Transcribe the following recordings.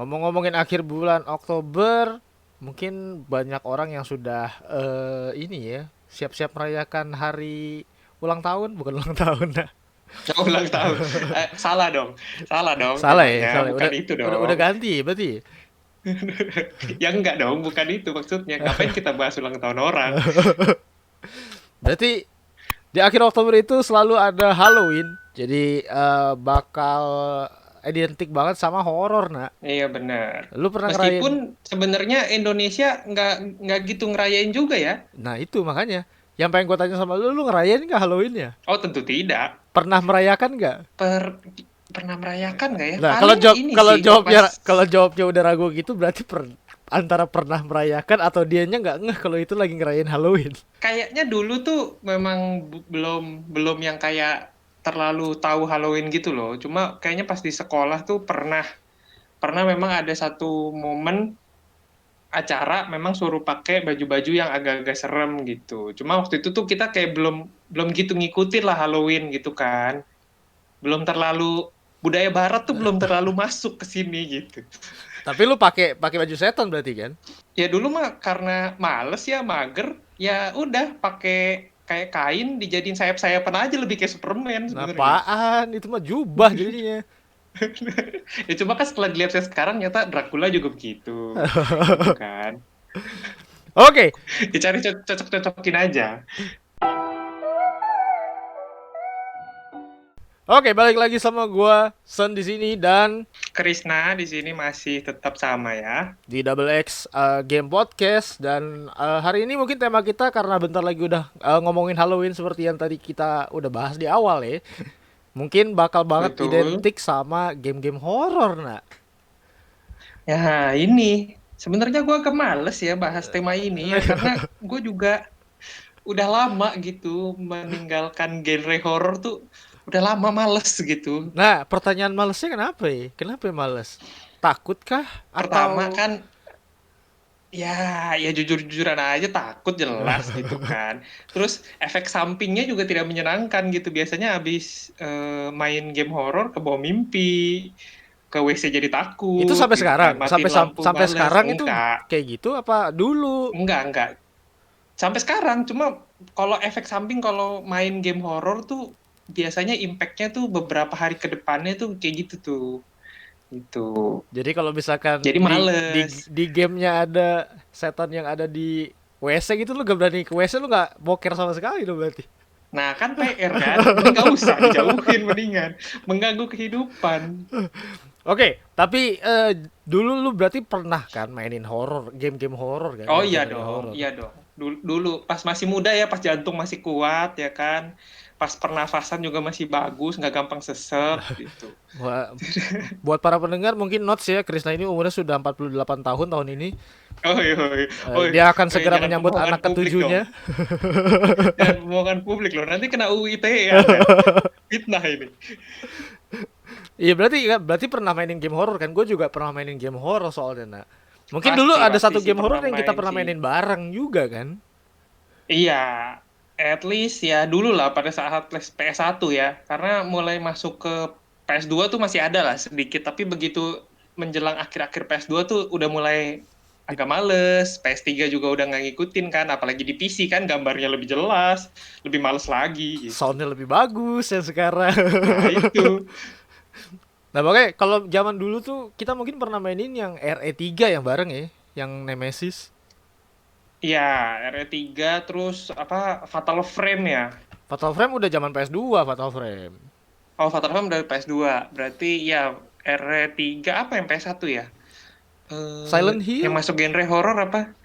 Ngomong-ngomongin akhir bulan Oktober, mungkin banyak orang yang sudah ini ya, siap-siap merayakan hari ulang tahun, bukan ulang tahun. Nah. Oh, ulang tahun. Salah dong. Salah dong Salah ya, temanya. salah. Ya. Bukan itu Udah dong. ganti berarti. Ya enggak dong, bukan itu maksudnya. Ngapain kita bahas ulang tahun orang? Berarti di akhir Oktober itu selalu ada Halloween. Jadi bakal identik banget sama horor, nak. Iya benar. Lu pernah ngerayain? Meskipun sebenarnya Indonesia nggak gitu ngerayain juga ya. Nah itu makanya. Yang pengen gue tanya sama lu ngerayain nggak Halloween ya? Oh tentu tidak. Pernah merayakan nggak? Per Pernah merayakan nggak ya? Nah Paling ini sih pas kalau jawabnya udah ragu gitu berarti antara pernah merayakan atau dianya nggak ngeh kalau itu lagi ngerayain Halloween. kayaknya dulu tuh memang belum belum yang kayak terlalu tahu Halloween gitu loh. Cuma kayaknya pas di sekolah tuh pernah pernah memang ada satu momen acara memang suruh pakai baju-baju yang agak-agak serem gitu. Cuma waktu itu tuh kita kayak belum belum gitu ngikutin lah Halloween gitu kan. Belum terlalu budaya barat tuh belum terlalu masuk ke sini gitu. Tapi lu pakai pakai baju setan berarti kan? Ya dulu mah karena males ya mager, ya udah pakai kayak kain dijadiin sayap-sayapan aja lebih kayak Superman Nah, sebenarnya. apaan? Itu mah jubah jadinya. Ya cuma kan setelah dilihat saya sekarang nyata Dracula juga begitu. Gitu kan. Oke, Dicari cocok-cocokin aja. oke, balik lagi sama gua Sen di sini dan Krishna di sini masih tetap sama ya. di Double X Game Podcast dan hari ini mungkin tema kita karena bentar lagi udah ngomongin Halloween seperti yang tadi kita udah bahas di awal ya. Mungkin bakal banget Betul. identik sama game-game horor, nak. Ya ini sebenarnya gue agak males ya bahas tema ini ya karena gue juga udah lama gitu meninggalkan genre horor tuh udah lama males gitu. Nah, pertanyaan malesnya kenapa ya? Kenapa ya males? Takut kah? Pertama Atau kan ya ya jujur-jujuran aja takut jelas gitu kan. Terus efek sampingnya juga tidak menyenangkan gitu. Biasanya habis main game horor ke bawah mimpi, ke WC jadi itu takut sampai gitu kan. sekarang? Matiin lampu Sampai males. sekarang itu kayak gitu apa dulu? Enggak. Sampai sekarang cuma kalau efek samping kalau main game horor tuh biasanya impact-nya tuh beberapa hari ke depannya tuh kayak gitu tuh. Gitu. Jadi kalau misalkan Jadi males. di gamenya ada setan yang ada di WC gitu lu gak berani ke WC lu gak boker sama sekali lu berarti. Nah, kan PR kan? Mending nggak usah, dijauhin mendingan. Mengganggu kehidupan. Oke, tapi dulu lu berarti pernah kan mainin horor, game-game horor kan Oh yang iya genrenya dong, horor. iya dong. Dulu pas masih muda ya, pas jantung masih kuat ya kan. Pas pernafasan juga masih bagus, nggak gampang sesek gitu. Wah, buat para pendengar mungkin notes ya, Krisna ini umurnya sudah 48 tahun tahun ini. Oh iya, oh, Dia akan iya, segera jangan menyambut pembohongan anak publik dong. ketujuhnya. Jangan pembohongan publik loh. Nanti kena UU ITE Anda. Fitnah ini. Iya berarti pernah mainin game horor kan? Gue juga pernah mainin game horor soalnya, nak. Mungkin dulu Pasti, ada pasti satu sih game horor pernah yang kita main pernah sih. mainin bareng juga kan? Iya, at least ya dulu lah pada saat PS1 ya. Karena mulai masuk ke PS2 tuh masih ada lah sedikit. Tapi begitu menjelang akhir-akhir PS2 tuh udah mulai Di agak males. PS3 juga udah nggak ngikutin kan. Apalagi di PC kan gambarnya lebih jelas. Lebih males lagi gitu. soundnya lebih bagus ya sekarang. Nah itu. Nah makanya kalau zaman dulu tuh kita mungkin pernah mainin yang RE3 yang bareng ya, yang Nemesis. Ya, RE3 terus apa Fatal Frame ya. Fatal Frame udah zaman PS2 Fatal Frame. Oh, Fatal Frame dari PS2. Berarti ya RE3 apa yang PS1 ya? Silent Yang Hill? masuk genre horor apa?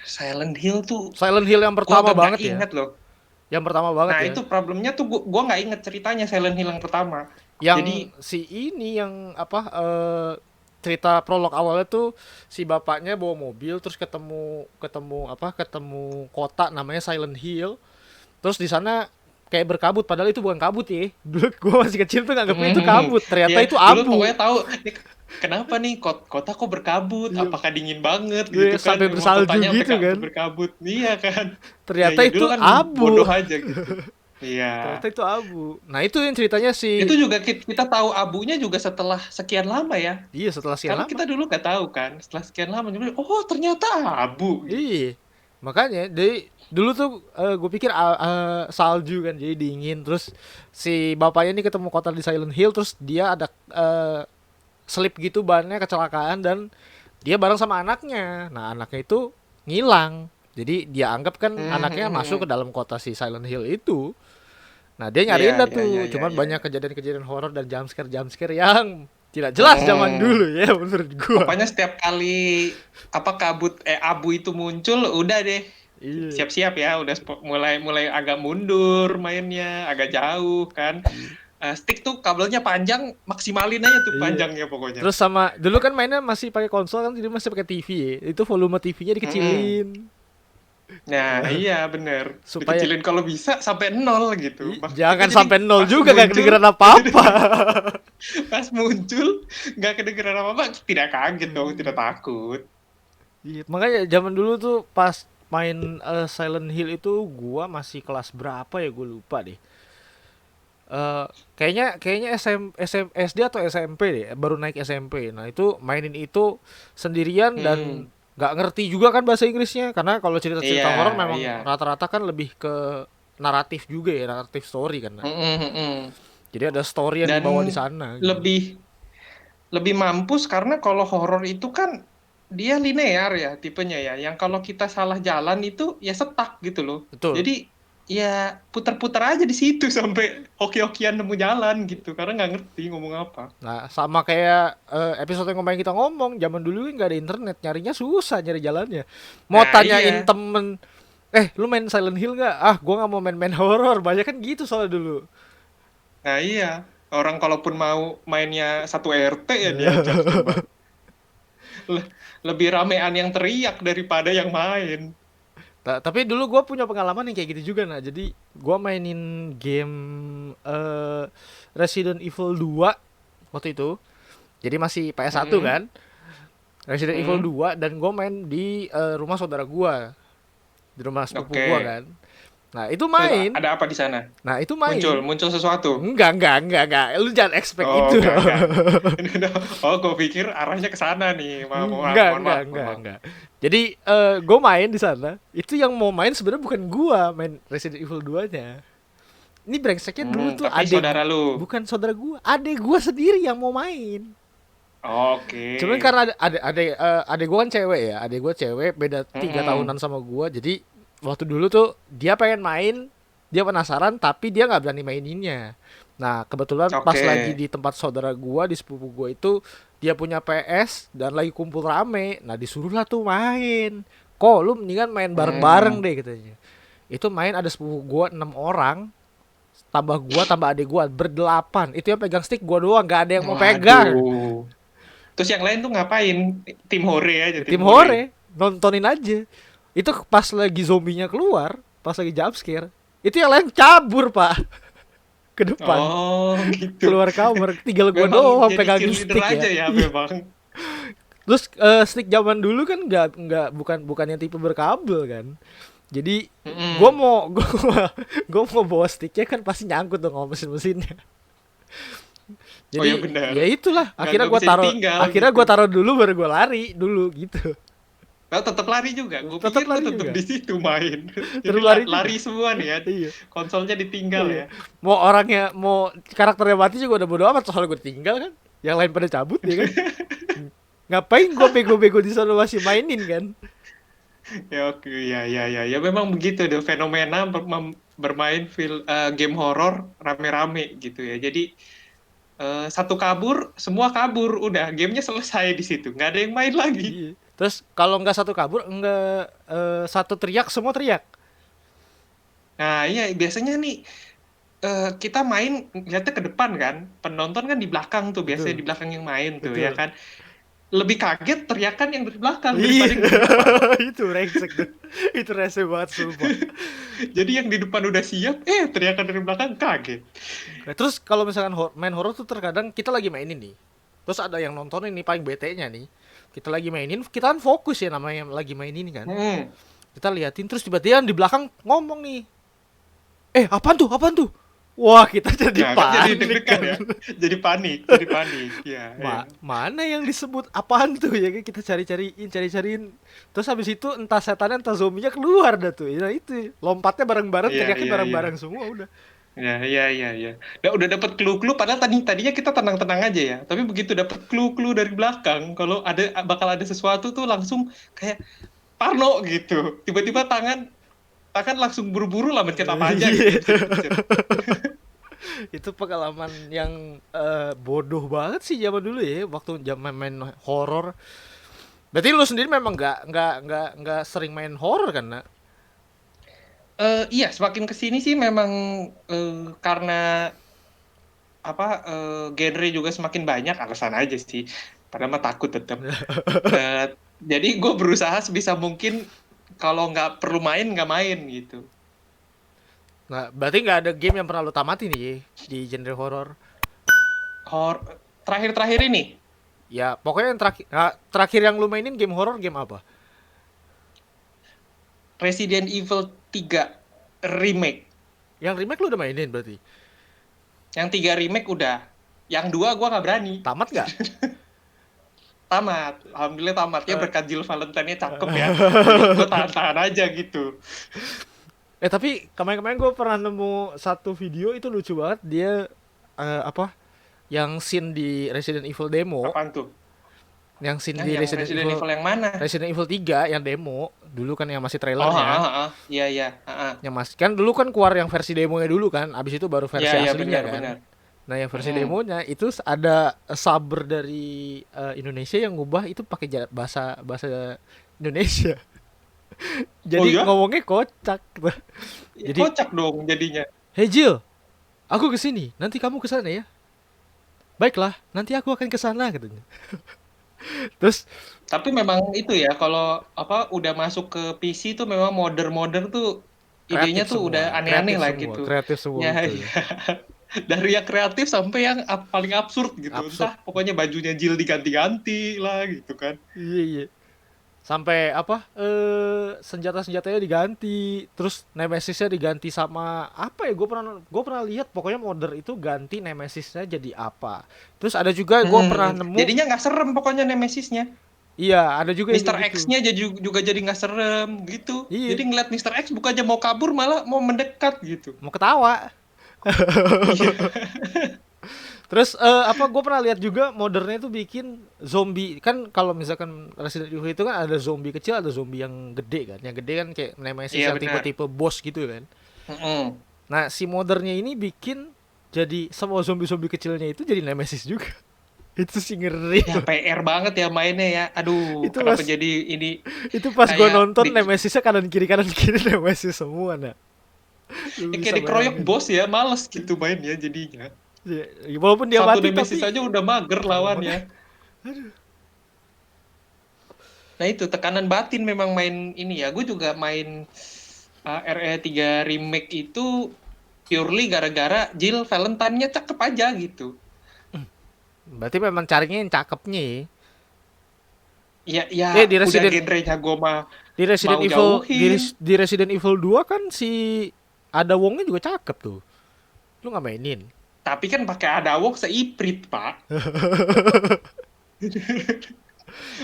Silent Hill tuh Silent Hill yang gua pertama agak nggak banget ya. inget loh. Yang pertama banget Nah ya. itu problemnya tuh gua nggak inget ceritanya Silent Hill yang pertama. Jadi Yang si ini yang apa cerita prolog awalnya tuh si bapaknya bawa mobil terus ketemu kota namanya Silent Hill. Terus di sana kayak berkabut padahal itu bukan kabut ya. Dulu gue masih kecil tuh nganggapnya itu kabut, ternyata ya itu dulu abu. pokoknya tahu nih, kenapa nih kota kok berkabut? Iya, Apakah dingin banget iya, gitu kan? sampai Emang bersalju kotanya sampai gitu kan. berkabut. Iya kan? Ya Ternyata ya itu dulu kan abu. bodoh aja gitu. Iya. Ternyata itu abu. Nah itu yang ceritanya Itu si, juga kita tahu abunya juga setelah sekian lama ya. iya setelah sekian Karena lama. kita dulu nggak tahu kan. Setelah sekian lama, oh ternyata abu gitu. Iya, makanya dari dulu tuh gue pikir salju kan, jadi dingin. Terus si bapaknya ini ketemu kota di Silent Hill, terus dia ada slip gitu bannya kecelakaan dan dia bareng sama anaknya. Nah anaknya itu ngilang. Jadi dia anggap kan anaknya masuk ke dalam kota si Silent Hill itu. Nah dia Iya, nyariin dah iya, iya, tuh. iya, Cuman iya. banyak kejadian-kejadian horor dan jumpscare yang tidak jelas zaman Hmm. dulu ya menurut gua. Pokoknya setiap kali apa abu itu muncul, udah deh Iya. siap-siap ya, udah mulai mulai agak mundur mainnya, agak jauh kan. Stick tuh kabelnya panjang, maksimalin aja tuh Iya. panjangnya pokoknya. Terus sama dulu kan mainnya masih pakai konsol kan, jadi masih pakai TV ya. Itu volume TV-nya Mm-mm. dikecilin Nah, iya bener. supaya Dikecilin kalau bisa sampai nol gitu. Kita jangan jadi sampai nol pas juga gak muncul, kedengeran apa-apa. pas muncul nggak kedengeran apa-apa, tidak kaget dong, tidak takut. Iya, makanya zaman dulu tuh pas main Silent Hill itu gua masih kelas berapa ya gue lupa deh. Eh kayaknya SD atau SMP deh, baru naik SMP. Nah, itu mainin itu sendirian dan Hmm. nggak ngerti juga kan bahasa Inggrisnya karena kalau Iya, cerita-cerita horor memang iya. rata-rata kan lebih ke naratif juga ya, naratif story kan. Nah. Mm-mm, mm-mm. Jadi ada story yang Dan dibawa di sana gitu. lebih lebih mampus karena kalau horor itu kan dia linear ya tipenya ya. Yang kalau kita salah jalan itu ya stuck gitu loh. Betul. Jadi ya putar-putar aja di situ sampai hoki-hokian nemu jalan gitu karena nggak ngerti ngomong apa. Nah, sama kayak episode yang kemarin kita ngomong, zaman dulu kan nggak ada internet, nyarinya susah nyari jalannya. Mau Nah, tanyain iya. temen, lu main Silent Hill nggak? Ah, gua nggak mau main-main horor, banyak kan gitu soalnya dulu. Nah, iya. Orang kalaupun mau mainnya satu RT ya diajak coba. Le- Lebih ramean yang teriak daripada yang main. Tapi dulu gua punya pengalaman yang kayak gitu juga, nah. Jadi gua mainin game Resident Evil 2 waktu itu. Jadi masih PS1 Mm-mm. kan? Resident Evil Mm-mm. 2 dan gue main di rumah saudara gua, di rumah sepupu Oke. gua kan. Nah, itu Terus main. ada apa di sana? Nah, itu main. Muncul sesuatu. Enggak. Lu jangan expect Oh, itu dong. enggak. Oh, gue pikir arahnya ke sana nih. Mohon maaf, mohon maaf. Enggak. Jadi gue main di sana. Itu yang mau main sebenarnya bukan gua, main Resident Evil 2-nya. Ini brengseknya dulu tuh Tapi saudara lu. bukan saudara gua, adek gua sendiri yang mau main. Oke. Cuman karena adek gua kan cewek ya, adek gua cewek beda 3 tahunan Mm-mm. sama gua. Jadi waktu dulu tuh dia pengen main, dia penasaran tapi dia nggak berani maininnya. Nah, kebetulan pas Oke. lagi di tempat saudara gua, di sepupu gua itu dia punya PS dan lagi kumpul rame. Nah, disuruhlah tuh main. Kok lu mendingan main bareng-bareng Hmm. deh katanya. Itu main ada sepupu gua 6 orang, tambah gua tambah adik gua berdelapan. Itu yang pegang stick gua doang, gak ada yang mau pegang. Waduh. Terus yang lain tuh ngapain? Tim hore aja, tim Tim hore. hore nontonin aja. Itu pas lagi zombinya keluar, pas lagi jump scare, itu yang lain kabur pak ke depan, Oh, gitu. keluar kamar, tinggal gua Memang doang jadi pegangin cheerleader stick ya. aja ya Iya. memang. Terus stick zaman dulu kan nggak bukan yang tipe berkabel kan. Jadi gua Mm-mm. mau gua mau bawa sticknya kan pasti nyangkut dong sama mesin-mesinnya. Oh ya Jadi benar. ya itulah, Nggak bisa ditinggal gitu. akhirnya gua taruh dulu baru gua lari dulu gitu. Nah, tetap lari juga. Gue Tetap pikir lu lari tetap juga. di situ main. Jadi Terus lari juga. lari semua nih ya. Iya. Konsolnya ditinggal Iya. ya. Mau karakternya mati juga udah bodo amat, soalnya gue tinggal kan. Yang lain pada cabut ya kan. Ngapain gue bego-bego di sana masih mainin kan? Ya oke, ya memang begitu deh fenomena bermain game horor rame-rame gitu ya. Jadi satu kabur, semua kabur, udah gamenya selesai di situ, nggak ada yang main lagi. Iya. Terus kalau nggak satu kabur, nggak satu teriak, semua teriak. Nah iya biasanya nih kita main lihatnya ke depan kan, penonton kan di belakang tuh biasanya Betul, di belakang yang main tuh ya betul. kan. Lebih kaget teriakan yang dari belakang Iya, daripada yang dari depan. itu rengsek tuh. Itu rese banget sumpah. Jadi yang di depan udah siap, teriakan dari belakang kaget. Nah, terus kalau misalkan main horor tuh terkadang kita lagi mainin nih. Terus ada yang nonton ini paling bete-nya nih. Kita lagi mainin, kita kan fokus ya namanya lagi main ini kan. Hmm. Kita liatin terus tiba-tiba di belakang ngomong nih. Apaan tuh? Apaan tuh? Wah, kita jadi Nah, kan jadi panik deg-degan kan. ya. Jadi panik. Ya, ya. Mana yang disebut apaan tuh ya kan, kita cari-cariin. Terus habis itu entah setannya entah zombinya keluar dah tuh. Nah itu lompatnya bareng-bareng, Iya, teriaknya iya, iya. bareng-bareng semua udah. Ya, iya, iya, iya. Udah dapat clue-clue padahal tadinya kita tenang-tenang aja ya. Tapi begitu dapat clue-clue dari belakang, kalau bakal ada sesuatu tuh langsung kayak parno gitu. Tiba-tiba tangan tangan langsung buru-buru lah mencet apa aja gitu Iya. yang bisa dipencet. Itu pengalaman yang bodoh banget sih zaman dulu ya waktu zaman main horor. Berarti lu sendiri memang nggak sering main horor kan, nak? Iya, semakin kesini sih memang karena apa genre juga semakin banyak alasan aja sih. Padahal mah takut tetap. Jadi gue berusaha sebisa mungkin kalau nggak perlu main nggak main gitu. Nggak, berarti nggak ada game yang pernah lu tamati nih di genre horor. Terakhir-terakhir ini Ya, pokoknya yang terakhir, terakhir yang lu mainin game horor game apa? Resident Evil 3 remake. Yang remake lu udah mainin berarti. Yang 3 remake udah. Yang 2 gue nggak berani. Tamat nggak? Tamat. Alhamdulillah tamat. Ya Eh, berkat Jill Valentine-nya cakep ya. Jadi gue tahan-tahan aja gitu. tapi kemarin-kemarin gue pernah nemu satu video itu lucu banget. Dia apa? Yang scene di Resident Evil demo, Apaan tuh? yang scene Nah, di yang Resident Evil yang mana? Resident Evil 3 yang demo dulu kan yang masih Oh, trailernya. iya, iya. Yang masih kan dulu kan keluar yang versi demonya dulu kan, abis itu baru Iya, versi iya, aslinya benar, kan. benar. Nah, yang versi Mm-mm. demonya itu ada saber dari Indonesia yang ngubah itu pakai bahasa bahasa Indonesia. Oh Jadi ya? ngomongnya kocak. Ya, Jadi, kocak dong jadinya. "Hey Jill, aku kesini. Nanti kamu kesana ya." "Baiklah, nanti aku akan kesana," katanya. Terus Tapi memang itu ya, kalau apa udah masuk ke PC tuh memang modern-modern tuh idenya tuh udah aneh-aneh lah gitu. kreatif semua Ya, betul. ya. Dari yang kreatif sampai yang paling absurd gitu. Absurd. Entah pokoknya bajunya Jill diganti-ganti lah gitu kan. Iya, iya. Sampai apa senjata-senjatanya diganti, terus nemesisnya diganti sama apa ya, gue pernah lihat pokoknya modder itu ganti nemesisnya jadi apa. Terus ada juga gue pernah nemu, Jadinya nggak serem pokoknya Nemesisnya. iya ada juga yang Mister kayak gitu. X-nya juga jadi nggak serem gitu. Iya, Jadi ngeliat Mister X bukannya mau kabur malah mau mendekat gitu. mau ketawa. Iya. Terus apa, gue pernah lihat juga modernnya itu bikin zombie kan. Kalau misalkan Resident Evil itu kan ada zombie kecil, ada zombie yang gede kan. Yang gede kan kayak nemesis Iya yang benar. tipe-tipe boss gitu kan. Mm-mm. Nah, si modernnya ini bikin jadi semua zombie-zombie kecilnya itu jadi nemesis juga. Itu sih ngeri. Ya PR banget ya mainnya ya. Aduh, Itu kenapa pas jadi ini itu pas gue kayak nonton nemesisnya kanan kiri nemesis semua, nah. Lu kayak bisa dikeroyok bayangin. bos ya, males gitu mainnya jadinya. Ya, walaupun dia Satu mati Nemesis tapi aja udah mager makanya lawannya. Nah itu tekanan batin memang main ini ya. Gue juga main RE3 remake itu purely gara-gara Jill Valentine-nya cakep aja gitu. berarti memang carinya yang cakepnya ya. Ya, ya Di udah Resident genrenya gue mah di Resident mau Evil jauhin. di Resident Evil 2 kan si ada Wongnya juga cakep tuh. Lu nggak mainin? Tapi kan pakai Adawok seiprit, Pak.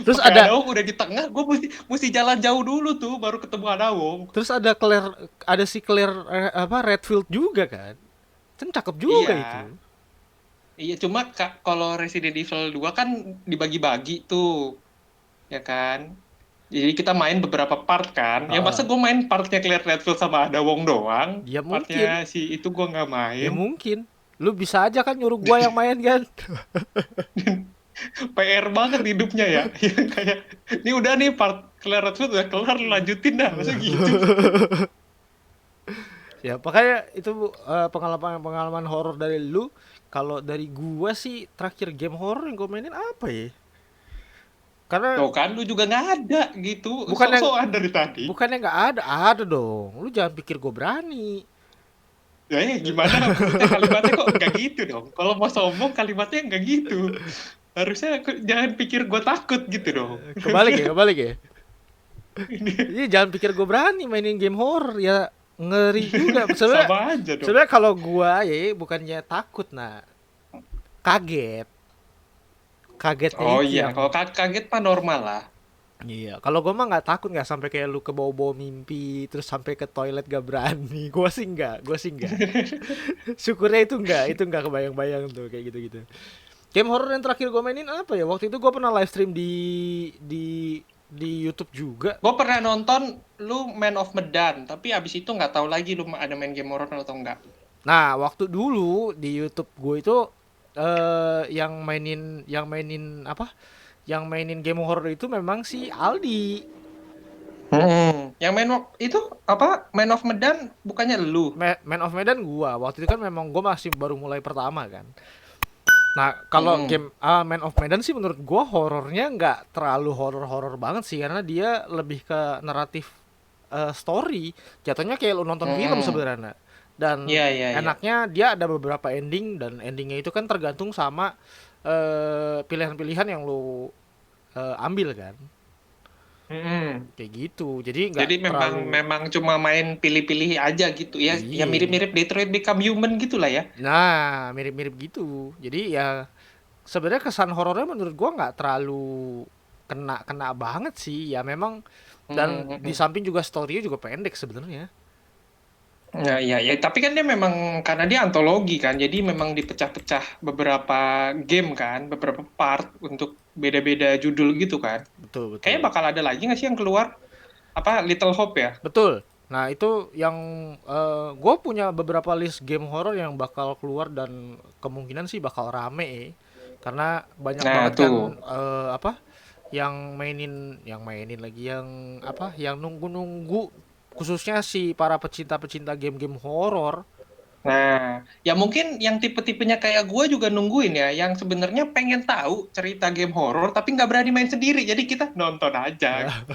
Terus Pakai ada Adawok udah di tengah, gue mesti jalan jauh dulu tuh baru ketemu Adawok. terus ada si Claire apa Redfield juga kan. Kan cakep juga Iya. itu. Iya, cuma kalau Resident Evil 2 kan dibagi-bagi tuh, ya kan? Jadi kita main beberapa part kan. Ya masa Heeh. gue main partnya Claire Redfield sama Ada Wong doang. Ya Partnya mungkin, si itu gue nggak ya main. mungkin. Lu bisa aja kan nyuruh gua yang main kan. PR banget hidupnya ya. Ya kayak, ini udah nih part Claire Redfield udah kelar, lu lanjutin dah. Masa gitu? Ya, makanya itu pengalaman horor dari lu. Kalau dari gua sih terakhir game horor yang gua mainin apa ya? Karena Tuh kan, lu juga nggak ada gitu. bukan yang Sok-sokan dari tadi. bukannya nggak ada, ada dong. Lu jangan pikir gua berani. Ya gimana? Maksudnya kalimatnya kok nggak gitu dong? Kalau mau sombong kalimatnya nggak gitu. Harusnya jangan pikir gue takut gitu dong. Kebalik ya, kebalik ya. Iya, jangan pikir gua berani mainin game horor ya. ngeri juga. Sebenarnya Sama aja dong. sebenarnya kalau gua ya bukannya takut, nah kaget. Kagetnya Oh itu iya, yang kalau kaget mah normal lah. iya. Kalau gua mah nggak takut, nggak sampai kayak lu ke bau-bau mimpi terus sampai ke toilet gak berani. Gua sih nggak, gua sih nggak. Syukurnya itu nggak kebayang-bayang tuh kayak gitu-gitu. Game horror yang terakhir gue mainin apa ya? Waktu itu gue pernah live stream di YouTube juga. Gue pernah nonton lu Man of Medan, tapi abis itu nggak tahu lagi lu ada main game horror atau enggak. Nah, waktu dulu di YouTube gue itu yang mainin apa? Yang mainin game horror itu memang si Aldi. Yang itu apa? Man of Medan bukannya lu? Man of Medan gua. Waktu itu kan memang gua masih baru mulai pertama kan. Nah, kalau Mm-mm. game Man of Medan sih menurut gua horornya nggak terlalu horor-horor banget sih karena dia lebih ke naratif story. Jatuhnya kayak lu nonton film Mm-mm. sebenarnya. Dan Iya, iya, iya. enaknya dia ada beberapa ending dan endingnya itu kan tergantung sama pilihan-pilihan yang lu ambil kan. Mm-mm. Kayak gitu. Jadi nggak Jadi memang terlalu memang cuma main pilih-pilih aja gitu ya. Ya iya. mirip-mirip Detroit Become Human gitulah ya. Nah, mirip-mirip gitu. Jadi ya sebenarnya kesan horornya menurut gua nggak terlalu kena kena banget sih. Ya memang dan Mm-mm, di mm-mm. samping juga story-nya juga pendek sebenarnya. Ya, ya, ya. Tapi kan dia memang karena dia antologi kan, jadi memang dipecah-pecah beberapa game kan, beberapa part untuk beda-beda judul gitu kan. Betul, Kayaknya betul. bakal ada lagi nggak sih yang keluar? Apa Little Hope ya? Betul. Nah, itu yang gue punya beberapa list game horror yang bakal keluar dan kemungkinan sih bakal rame ya. Karena banyak Nah banget kan tuh. apa yang mainin lagi yang apa yang nunggu-nunggu khususnya si para pecinta-pecinta game-game horor. Nah, ya mungkin yang tipe-tipenya kayak gue juga nungguin ya, yang sebenarnya pengen tahu cerita game horor tapi nggak berani main sendiri, jadi kita nonton aja gitu.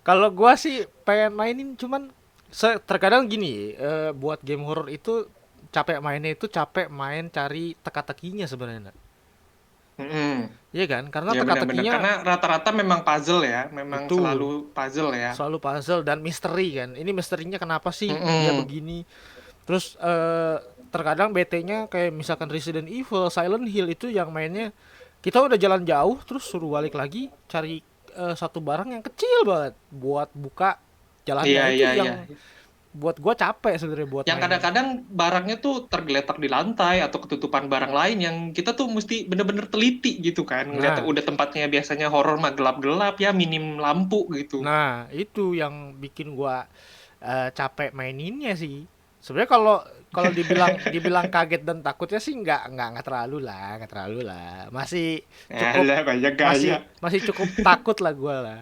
Kalau gua sih pengen mainin cuman terkadang gini, buat game horror itu capek mainnya itu capek main cari teka-tekinya sebenarnya. Mm-mm. Iya kan? Karena Ya benar-benar, teka-tekinya karena rata-rata memang puzzle ya, memang selalu betul puzzle ya. selalu puzzle dan misteri kan. Ini misterinya kenapa sih dia Mm-mm. begini? Terus terkadang BT-nya kayak misalkan Resident Evil, Silent Hill itu yang mainnya kita udah jalan jauh terus suruh balik lagi cari satu barang yang kecil banget buat buka Iya, jalannya itu iya, iya. yang buat gua capek sebenarnya buat Yang main. kadang-kadang barangnya tuh tergeletak di lantai atau ketutupan barang lain yang kita tuh mesti bener-bener teliti gitu kan. Ngeliat Nah, udah tempatnya biasanya horor mah gelap-gelap ya, minim lampu gitu. nah itu yang bikin gua capek maininnya sih. Sebenarnya kalau kalau dibilang dibilang kaget dan takutnya sih nggak terlalu lah, nggak terlalu lah. Masih cukup Alah, banyak gaya. masih masih cukup takut lah gua lah.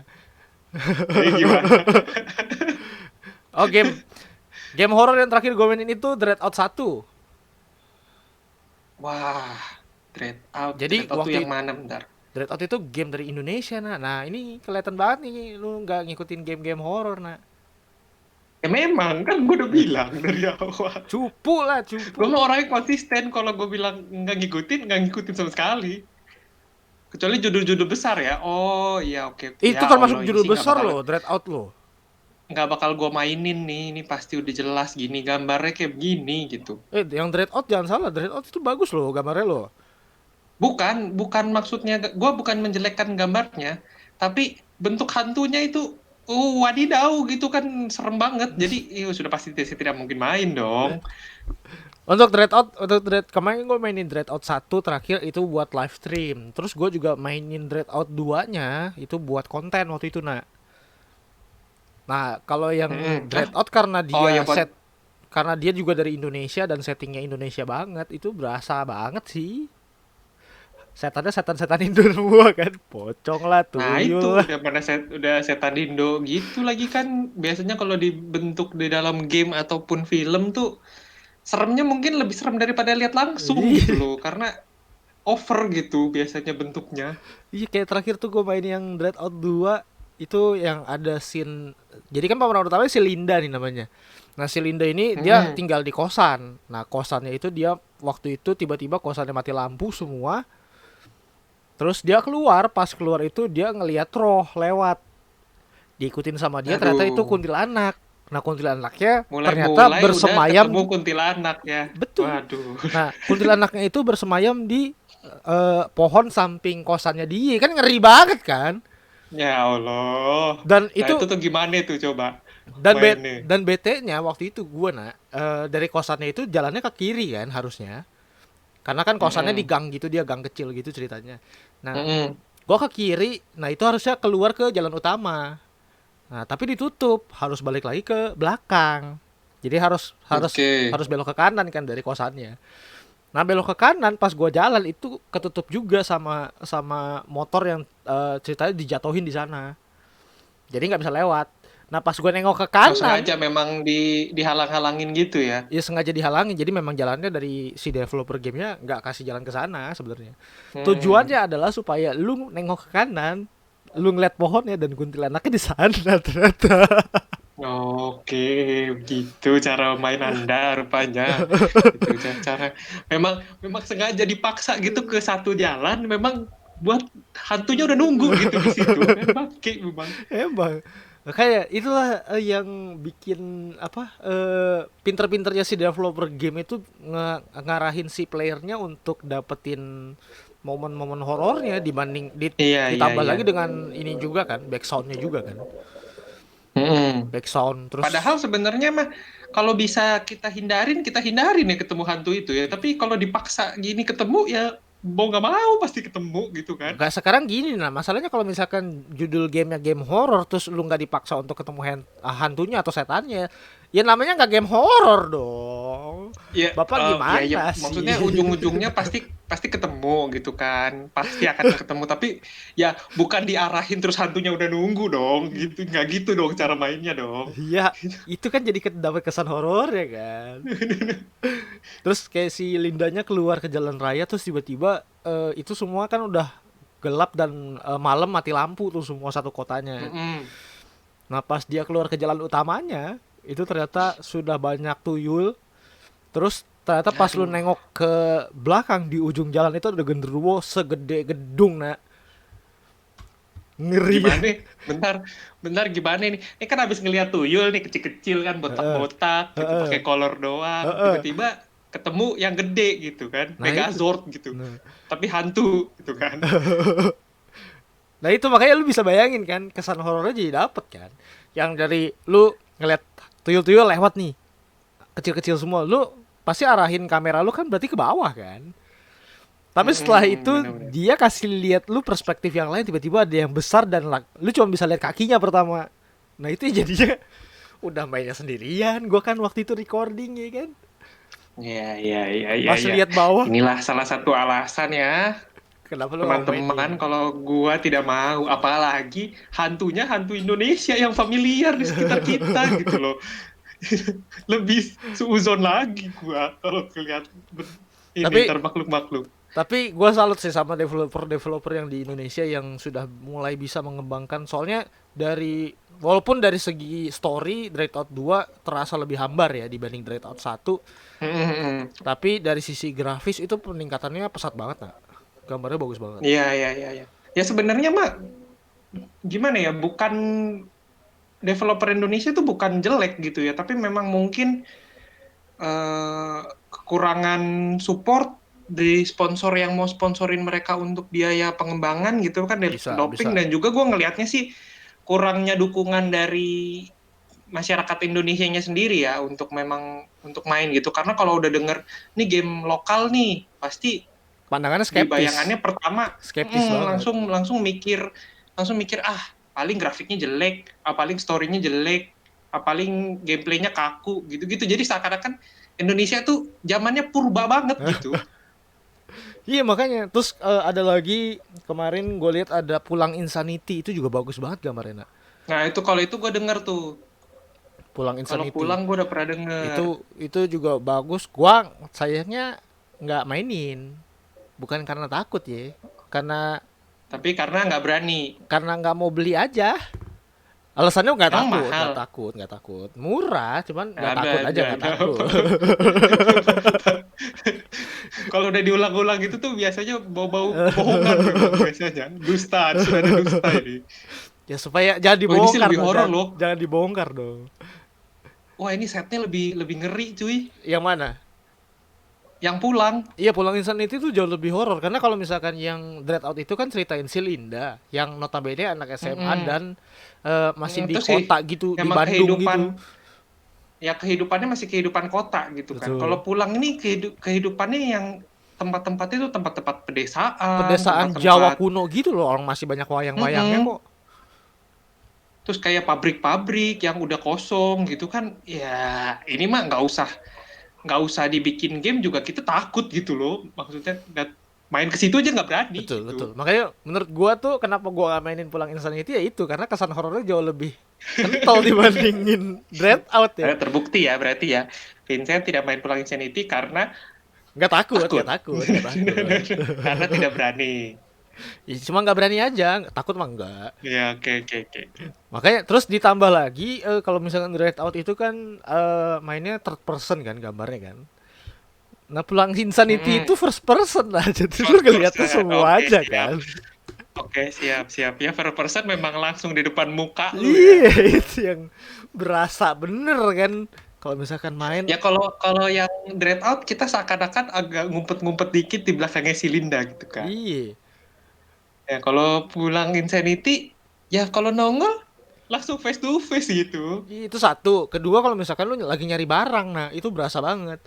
Gimana? Oh, game game horror yang terakhir gue mainin itu Dreadout 1. Wah, Jadi Dreadout tuh waktu yang mana bentar? Dreadout itu game dari Indonesia nah. Nah, ini kelihatan banget nih lu nggak ngikutin game-game horror nah. Ya memang, kan gue udah bilang dari awal. Cupu lah, Gue cupu. mau orangnya konsisten, kalau gue bilang nggak ngikutin sama sekali. Kecuali judul-judul besar ya. Oh iya, oke. Ya Itu termasuk Allah, ini judul sih besar loh, Dreadout loh. nggak bakal gue mainin nih. Ini pasti udah jelas gini, gambarnya kayak begini gitu. Yang Dreadout jangan salah, Dreadout itu bagus loh gambarnya loh. Bukan, bukan maksudnya, gue bukan menjelekkan gambarnya, tapi bentuk hantunya itu, wadidaw gitu kan, serem banget. Jadi, sudah pasti saya tidak mungkin main dong. Untuk Dread kemarin gue mainin Dreadout 1 terakhir itu buat live stream. Terus gue juga mainin Dreadout 2-nya itu buat konten waktu itu nah. Nah, kalau yang Mm-mm. Dreadout karena Oh ya, dia buat karena dia juga dari Indonesia dan settingnya Indonesia banget, itu berasa banget sih. Setannya setan-setan Indo semua kan, pocong lah, Nah itu tuyul lah. udah setan Indo gitu lagi kan, biasanya kalau dibentuk di dalam game ataupun film tuh seremnya mungkin lebih serem daripada lihat langsung gitu Iya, loh, karena over gitu biasanya bentuknya. iya kayak terakhir tuh gue main yang Dreadout 2 itu yang ada scene. Jadi kan pemeran utamanya si Linda nih namanya. Nah, si Linda ini dia Mm-mm. tinggal di kosan. Nah, kosannya itu dia waktu itu tiba-tiba kosannya mati lampu semua. Terus dia keluar, pas keluar itu dia ngeliat roh lewat. Diikutin sama dia ternyata itu Aduh, kuntilanak. Nah, kuntilanaknya ternyata Mulai-mulai udah bersemayam ketemu kuntilanak ya. betul. Waduh. Nah, kuntilanaknya itu bersemayam di pohon samping kosannya dia. Kan ngeri banget kan? Ya Allah. Dan Nah itu itu tuh gimana tuh coba mainnya? dan BT-nya waktu itu gue dari kosannya itu jalannya ke kiri kan harusnya. Karena kan kosannya di Mm-mm. gang gitu, dia gang kecil gitu ceritanya. Nah, Mm-mm. gue ke kiri, nah itu harusnya keluar ke jalan utama. Nah, tapi ditutup, harus balik lagi ke belakang. Jadi harus harus Oke. harus belok ke kanan kan dari kosannya. Nah, belok ke kanan pas gua jalan itu ketutup juga sama sama motor yang ceritanya dijatuhin di sana. Jadi nggak bisa lewat. Nah, pas gua nengok ke Oh, kanan, sengaja memang dihalang-halangin gitu ya. ya sengaja dihalangin. Jadi memang jalannya dari si developer gamenya nggak kasih jalan ke sana sebenarnya. Hmm. Tujuannya adalah supaya lu nengok ke kanan, lu ngeliat pohonnya dan kuntilanaknya di sana ternyata. Oke, begitu cara main Anda rupanya. Itu cara memang memang sengaja dipaksa gitu ke satu jalan memang buat hantunya udah nunggu gitu di situ. Memang kayak memang. Emang kayak itulah yang bikin apa pinter-pinternya si developer game itu ngarahin si playernya untuk dapetin momen-momen horornya dibanding Iya, iya, ditambah iya. lagi dengan ini juga kan backsoundnya juga kan Mm-mm. backsound Padahal terus sebenarnya mah kalau bisa kita hindarin ya ketemu hantu itu ya. Tapi kalau dipaksa gini ketemu ya mau nggak mau pasti ketemu gitu kan. nggak sekarang gini nah masalahnya kalau misalkan judul gamenya game horror terus lu nggak dipaksa untuk ketemu hantunya atau setannya ya namanya nggak game horror dong Ya, bapak ya, ya, gimana maksudnya sih. ujung-ujungnya pasti pasti ketemu gitu kan, pasti akan ketemu. Tapi ya bukan diarahin terus hantunya udah nunggu dong, gitu nggak gitu dong cara mainnya dong. Iya, itu kan jadi dapat kesan horor ya kan. Terus kayak si Lindanya keluar ke jalan raya terus tiba-tiba itu semua kan udah gelap dan malam mati lampu tuh semua satu kotanya. Mm-mm. Nah, pas dia keluar ke jalan utamanya, itu ternyata sudah banyak tuyul. Terus ternyata pas lu Aduh, nengok ke belakang di ujung jalan itu ada genderuwo segede gedung, nak. Ngeri ya. gimana nih? Bentar, bentar gimana nih? Ini kan habis ngeliat tuyul nih kecil-kecil kan, Heeh, botak-botak gitu, pakai heeh, kolor doang. heeh. Tiba-tiba ketemu yang gede gitu kan, Nah, itu. Megazord gitu. Nah, Tapi hantu gitu kan. Nah itu makanya lu bisa bayangin kan kesan horornya jadi dapet kan. Yang dari lu ngeliat tuyul-tuyul lewat nih kecil-kecil semua, lu pasti arahin kamera lu kan berarti ke bawah kan. Tapi setelah itu Bener-bener. dia kasih lihat lu perspektif yang lain tiba-tiba ada yang besar dan lu cuma bisa lihat kakinya pertama. Nah itu jadinya udah mainnya sendirian. Gua kan waktu itu recording ya kan. Iya, iya, iya, iya, Pas iya. lihat bawah, Inilah salah satu alasan ya, kenapa lu mau teman-teman, mainin? kalau gua tidak mau. Apalagi hantunya hantu Indonesia yang familiar di sekitar kita gitu loh. Lebih seuzon lagi gua kalau ngeliat ini Tapi termakhluk-makhluk. Tapi gue salut sih sama developer-developer yang di Indonesia yang sudah mulai bisa mengembangkan. Soalnya walaupun dari segi story Dreadout 2 terasa lebih hambar ya dibanding Dreadout 1, Hmm. tapi dari sisi grafis itu peningkatannya pesat banget nah. Gambarnya bagus banget. Iya, iya, iya, iya. Ya sebenarnya mah gimana ya, bukan developer Indonesia itu bukan jelek gitu ya, tapi memang mungkin kekurangan support dari sponsor yang mau sponsorin mereka untuk biaya pengembangan gitu kan, Bisa, developing. bisa. Dan juga gue ngelihatnya sih kurangnya dukungan dari masyarakat Indonesianya sendiri ya untuk memang untuk main gitu. Karena kalau udah denger nih game lokal nih pasti Pandangannya di skeptis. bayangannya pertama Skeptis banget. langsung langsung mikir paling grafiknya jelek, paling storynya jelek, paling gameplaynya kaku gitu-gitu. Jadi seakan-akan Indonesia tuh zamannya purba banget gitu. Iya makanya. Terus ada lagi kemarin gue lihat ada Pulang Insanity itu juga bagus banget gambarnya. Nak. Nah itu kalau itu gue denger tuh, Pulang kalau Insanity. pulang gue udah pernah denger. Itu juga bagus. Gua sayangnya nggak mainin. Bukan karena takut ya. Karena Tapi karena nggak berani. nggak mau beli aja. Alasannya Emang mahal. nggak takut. Murah, cuman nggak takut aja nggak Ada. takut. Kalau udah diulang-ulang gitu tuh biasanya bau-bau kebohongan memang biasanya. Dusta, sudah ada dusta ini. Ya supaya jangan Oh ini sih dibongkar lebih dong, horor loh. jangan dibongkar dong. wah ini setnya lebih lebih ngeri cuy. Yang mana? Yang pulang. Iya, Pulang Insanity itu jauh lebih horor karena kalau misalkan yang Dread Out itu kan ceritain si Linda yang notabene anak SMA Mm-mm. dan masih di Terus sih kota gitu, di emang Bandung kehidupan, gitu. ya kehidupannya masih kehidupan kota gitu kan. Kalau Betul. pulang ini kehidupannya yang tempat-tempat itu tempat-tempat pedesaan, Pedesaan Jawa tempat-tempat. kuno gitu loh, orang masih banyak wayang-wayangnya Mm-mm. kok. Terus kayak pabrik-pabrik yang udah kosong gitu kan. Ya ini mah nggak usah dibikin game juga kita takut gitu loh. Maksudnya main ke situ aja nggak berani Betul, betul. gitu. Makanya menurut gua tuh kenapa gua gak mainin Pulang Insanity ya itu karena kesan horornya jauh lebih kental dibandingin Dread Out ya. Terbukti ya berarti ya. Vincent tidak main Pulang Insanity karena Nggak takut, nggak takut. takut, nggak takut. Karena tidak berani. Ya, cuma nggak berani aja, takut mah enggak. Ya, oke, oke, oke. Makanya terus ditambah lagi kalau misalkan Dread Out itu kan mainnya third person kan gambarnya kan. Nah, Pulang Insanity Mm-mm. itu first person lah, jadi lu First ngeliatnya person. semua Oke, aja siap. kan. Oke, siap, siap. Ya, first person memang langsung di depan muka lu ya. Iya, itu yang berasa bener kan. Kalau misalkan main, Ya kalau kalau yang Dread Out kita seakan-akan agak ngumpet-ngumpet dikit di belakangnya si Linda gitu kan. iya, Ya kalau Pulang Insanity ya kalau nongol langsung face to face gitu. itu satu. Kedua kalau misalkan lu lagi nyari barang, nah itu berasa banget.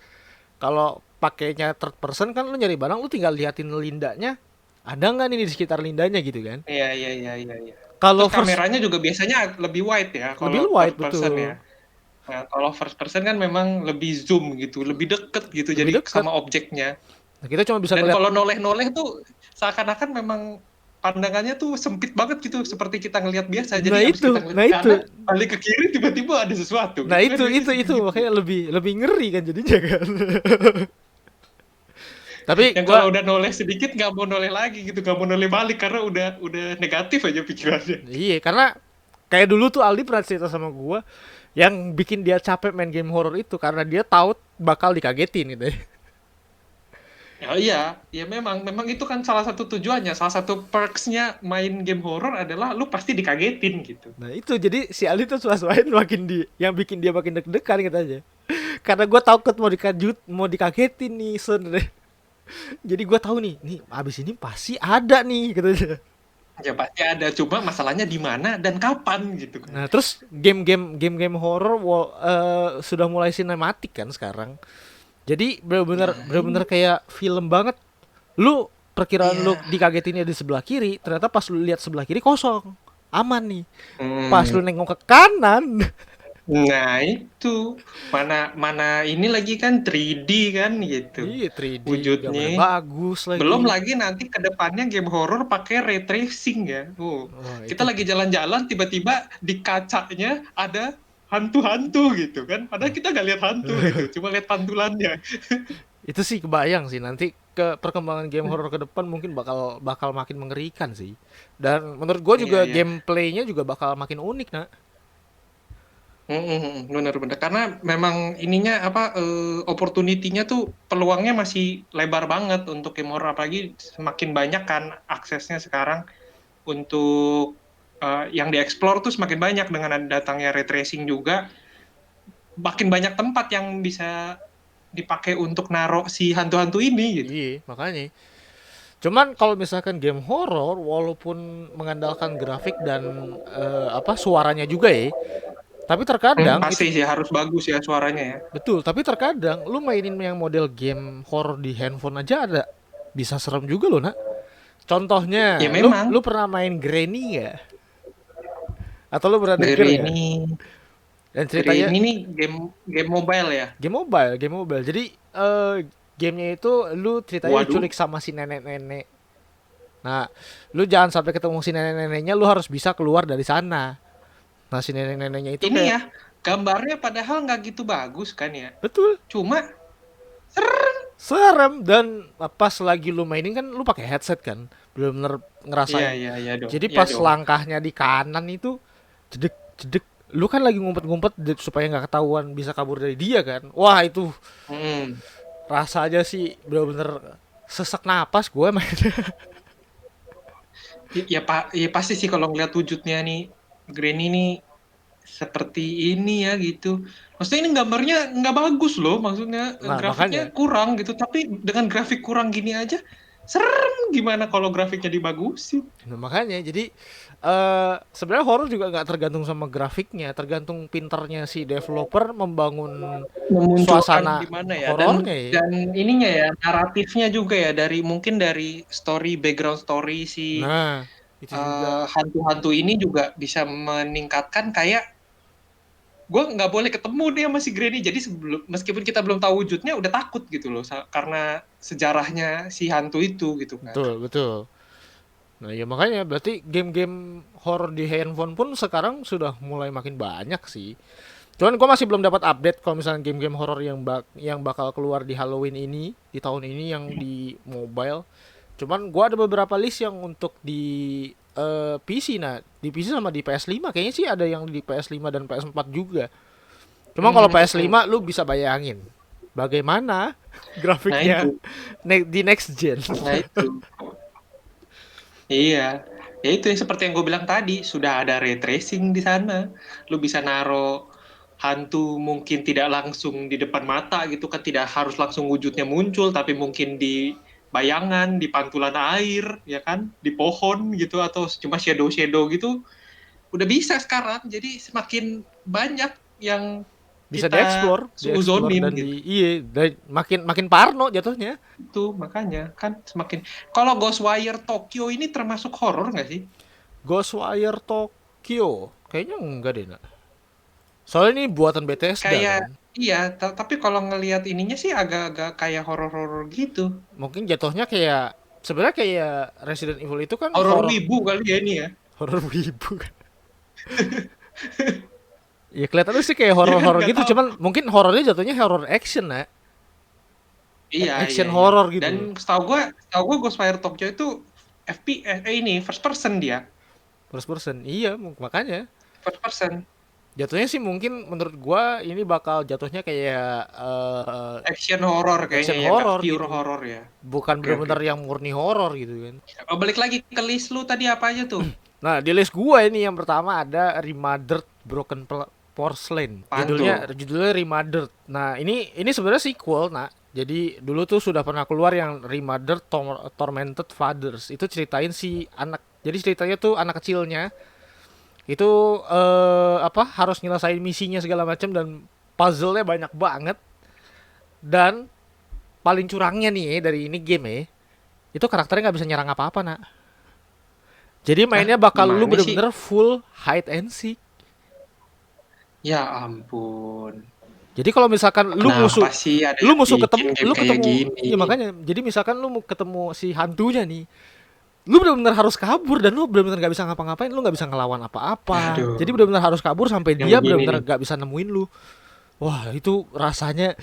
Kalau pakainya third person kan lu nyari barang, lu tinggal liatin lindanya. Ada nggak nih di sekitar lindanya gitu kan? Iya, iya, iya, iya, iya. Kalau Terus first kameranya juga biasanya lebih wide ya kalau lebih wide third person ya. betul, Nah, kalau first person kan memang lebih zoom gitu, lebih deket gitu lebih jadi dekat. sama objeknya. Nah, kita cuma bisa Dan ngeliat. kalau noleh-noleh tuh seakan-akan memang pandangannya tuh sempit banget gitu, seperti kita ngelihat biasa. Jadi Nah abis kita itu, ngeliat nah ke kanan, itu, balik ke kiri tiba-tiba ada sesuatu nah gitu kan itu, biasanya itu, itu gitu-gitu. makanya lebih lebih ngeri kan jadinya kan. Tapi Yang gua kalau udah noleh sedikit nggak mau noleh lagi gitu, nggak mau noleh balik karena udah negatif aja pikirannya. iya karena kayak dulu tuh Aldi pernah cerita sama gua yang bikin dia capek main game horror itu karena dia tahu bakal dikagetin gitu ya. Ya iya, ya memang memang itu kan salah satu tujuannya, salah satu perks-nya main game horror adalah lu pasti dikagetin gitu. Nah itu jadi si Aldi tuh suas-suain makin di yang bikin dia makin deg-degan gitu aja. Karena gua takut mau dikagetin nih Sun. Jadi gua tahu nih abis ini pasti ada nih gitu aja. Ya pasti ada, cuma masalahnya di mana dan kapan gitu kan. Nah, terus game-game horror sudah mulai sinematik kan sekarang. Jadi benar-benar Nah, benar-benar kayak film banget. Lu perkiraan lu iya. dikagetinnya di sebelah kiri, ternyata pas lu lihat sebelah kiri kosong. Aman nih. Pas Hmm. lu nengok ke kanan, Nah, itu mana mana ini lagi kan 3D kan gitu iya 3D, wujudnya. gambarnya bagus Belum lagi. lagi nanti ke depannya game horror pakai ray tracing ya. Oh, Wah, kita itu lagi jalan-jalan tiba-tiba di kacanya ada hantu-hantu gitu kan. Padahal kita nggak lihat hantu gitu, cuma lihat pantulannya. itu sih kebayang sih nanti ke perkembangan game horror ke depan mungkin bakal bakal makin mengerikan sih. Dan menurut gue Iya, juga iya. gameplaynya juga bakal makin unik, nah. Benar-benar. Karena memang ininya apa opportunity-nya tuh peluangnya masih lebar banget untuk game horror apalagi semakin banyak kan aksesnya sekarang untuk yang dieksplor tuh semakin banyak dengan datangnya ray tracing juga makin banyak tempat yang bisa dipakai untuk narok si hantu-hantu ini gitu. Iya, makanya. Cuman kalau misalkan game horror walaupun mengandalkan grafik dan apa suaranya juga ya, tapi terkadang itu Pasti sih harus bagus ya suaranya ya. betul, tapi terkadang lu mainin yang model game horror di handphone aja ada bisa serem juga loh, nak. Ya Contohnya, lu memang pernah main Granny ya? Atau lu pernah denger dari ya? ini Dan dari ceritanya ini nih game game mobile ya. game mobile. Jadi gamenya itu lu ceritanya Waduh. diculik sama si nenek-nenek. Nah, lu jangan sampai ketemu si nenek-neneknya, lu harus bisa keluar dari sana. Nah, si nenek-neneknya itu Ini kayak ya gambarnya padahal nggak gitu bagus kan ya. betul Cuma serem. serem dan pas lagi lu mainin kan lu pakai headset kan, bener-bener Iya, ngerasain. iya, iya dong. Jadi Iya pas dong. langkahnya di kanan itu jedek jedek lu kan lagi ngumpet-ngumpet supaya nggak ketahuan bisa kabur dari dia kan. Wah, itu Hmm. rasa aja sih bener-bener sesak napas gue main. Ya, ya, Pak, ya pasti sih kalau ngeliat wujudnya nih Granny nih seperti ini ya gitu. Maksudnya ini gambarnya nggak bagus loh, maksudnya Nah, makanya. grafiknya kurang gitu. Tapi dengan grafik kurang gini aja, serem gimana kalau grafiknya dibagusin? Nah, makanya jadi sebenarnya horor juga nggak tergantung sama grafiknya, tergantung pinternya si developer membangun Memunculkan suasana gimana ya, dan horornya ya. ininya ya, naratifnya juga ya, dari mungkin dari story, background story si Nah, itu juga. hantu-hantu ini juga bisa meningkatkan kayak gue nggak boleh ketemu dia sama si Granny, jadi sebelum, meskipun kita belum tahu wujudnya udah takut gitu loh, karena sejarahnya si hantu itu gitu kan. Betul, betul. Nah, ya makanya berarti game-game horor di handphone pun sekarang sudah mulai makin banyak sih. Cuman gue masih belum dapat update kalau misalnya game-game horor yang bakal keluar di Halloween ini, di tahun ini yang di mobile. Cuman gue ada beberapa list yang untuk di PC. Nah, di PC sama di PS5 kayaknya sih ada yang di PS5 dan PS4 juga. Cuma kalau PS5 lu bisa bayangin bagaimana Nah grafiknya itu, di next gen. nah itu, iya, ya itu yang seperti yang gue bilang tadi, sudah ada ray tracing di sana, lu bisa naro hantu mungkin tidak langsung di depan mata gitu kan, tidak harus langsung wujudnya muncul, tapi mungkin di bayangan, di pantulan air, ya kan, di pohon gitu, atau cuma shadow-shadow gitu, udah bisa sekarang. Jadi semakin banyak yang Bisa kita dieksplor suuzonin dan gitu. makin makin parno jatuhnya. Itu makanya kan semakin. Kalau Ghostwire Tokyo ini termasuk horor nggak sih? Ghostwire Tokyo kayaknya enggak deh nak. Soalnya ini buatan Bethesda Kayak kan. iya, tapi kalau ngelihat ininya sih agak-agak kayak horor-horor gitu. Mungkin jatuhnya kayak sebenarnya kayak Resident Evil itu kan Horor horor wibu kali ya ini ya. horor wibu kan. Ya kelihatannya sih kayak Iya kan horor-horor nggak gitu, tahu. cuman mungkin horornya jatuhnya horror action nak. Iya, iya, Action iya. horror Dan gitu. setahu gue Ghostwire Tokyo itu FPS, ini first person dia. First person. Iya, makanya. First person. Jatuhnya sih mungkin menurut gua ini bakal jatuhnya kayak Action horror kayaknya action ya, nggak horror pure gitu. horror ya. Bukan Oke, oke. benar-benar yang murni horor gitu kan. Oh, balik lagi ke list lu tadi apa aja tuh? Nah, di list gua ini yang pertama ada Remothered Broken Porcelain. Apaan tuh? Judulnya Remothered. Nah, ini sebenarnya sequel, nah. Jadi dulu tuh sudah pernah keluar yang Remothered Tormented Fathers. Itu ceritain si anak. Jadi ceritanya tuh anak kecilnya itu apa harus nyelesain misinya segala macam dan puzzle-nya banyak banget. Dan paling curangnya nih dari ini game ya, itu karakternya nggak bisa nyerang apa-apa nak. Jadi Hah? mainnya bakal lu Gimana sih? bener-bener full hide and seek. Ya ampun. Jadi kalau misalkan Kenapa sih ada lu yang musuh ketemu, bikin game lu kayak ketemu, gini? ya makanya. Jadi misalkan lu mau ketemu si hantunya nih, lu benar-benar harus kabur dan lu benar-benar nggak bisa ngapa-ngapain, lu nggak bisa ngelawan apa-apa. Jadi Aduh, benar-benar harus kabur sampai yang dia begini benar-benar nih. nggak bisa nemuin lu. Wah itu rasanya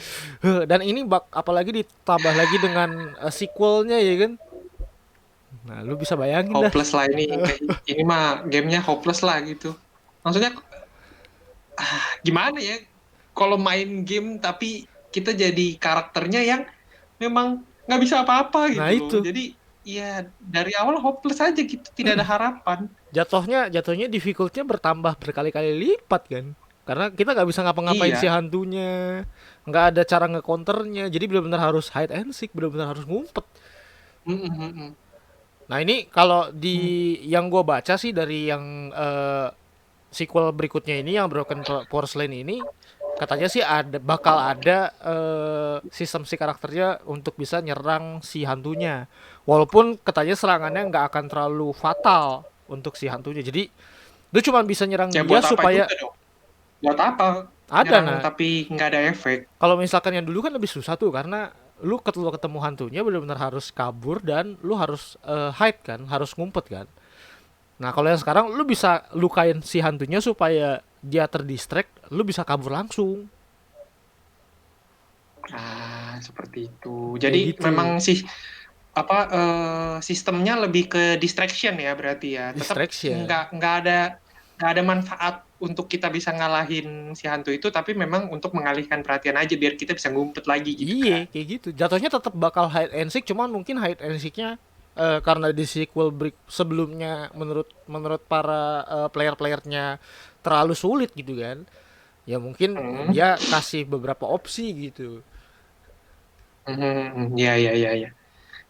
dan ini apalagi ditambah lagi dengan sequelnya ya kan. Nah lu bisa bayangin dah. Hopeless lah ini. Ini mah gamenya hopeless lah gitu. Maksudnya gimana ya? Kalau main game tapi kita jadi karakternya yang memang nggak bisa apa-apa Nah gitu loh. itu Jadi ya dari awal hopeless aja gitu, tidak ada harapan. jatuhnya difficultnya bertambah berkali-kali lipat kan. Karena kita nggak bisa ngapa-ngapain si Iya. hantunya, nggak ada cara ngecounternya. Jadi benar-benar harus hide and seek, benar-benar harus ngumpet. Mm, mm, mm, Nah ini kalau di mm. yang gue baca sih dari yang sequel berikutnya ini yang Broken Porcelain ini katanya sih bakal ada sistem si karakternya untuk bisa nyerang si hantunya. Walaupun katanya serangannya nggak akan terlalu fatal untuk si hantunya. Jadi lu cuma bisa nyerang Ya dia buat apa supaya juga dong? Buat apa ada nyerang nah. tapi nggak ada efek? Kalau misalkan yang dulu kan lebih susah tuh karena lu ketemu hantunya benar-benar harus kabur dan lu harus hide kan, harus ngumpet kan. Nah, kalau yang sekarang lu bisa lukain si hantunya supaya dia terdistract, lu bisa kabur langsung. Ah, seperti itu. Kayak Jadi memang gitu. sih apa sistemnya lebih ke distraction ya berarti ya. Tetap Distraction. nggak ada manfaat untuk kita bisa ngalahin si hantu itu, tapi memang untuk mengalihkan perhatian aja biar kita bisa ngumpet lagi gitu Iya, kan. kayak gitu. Jatuhnya tetap bakal hide and seek, cuman mungkin hide and seeknya karena di sequel sebelumnya menurut menurut para player-playernya terlalu sulit gitu kan. Ya mungkin Hmm. dia kasih beberapa opsi gitu. Ya, ya, ya, ya.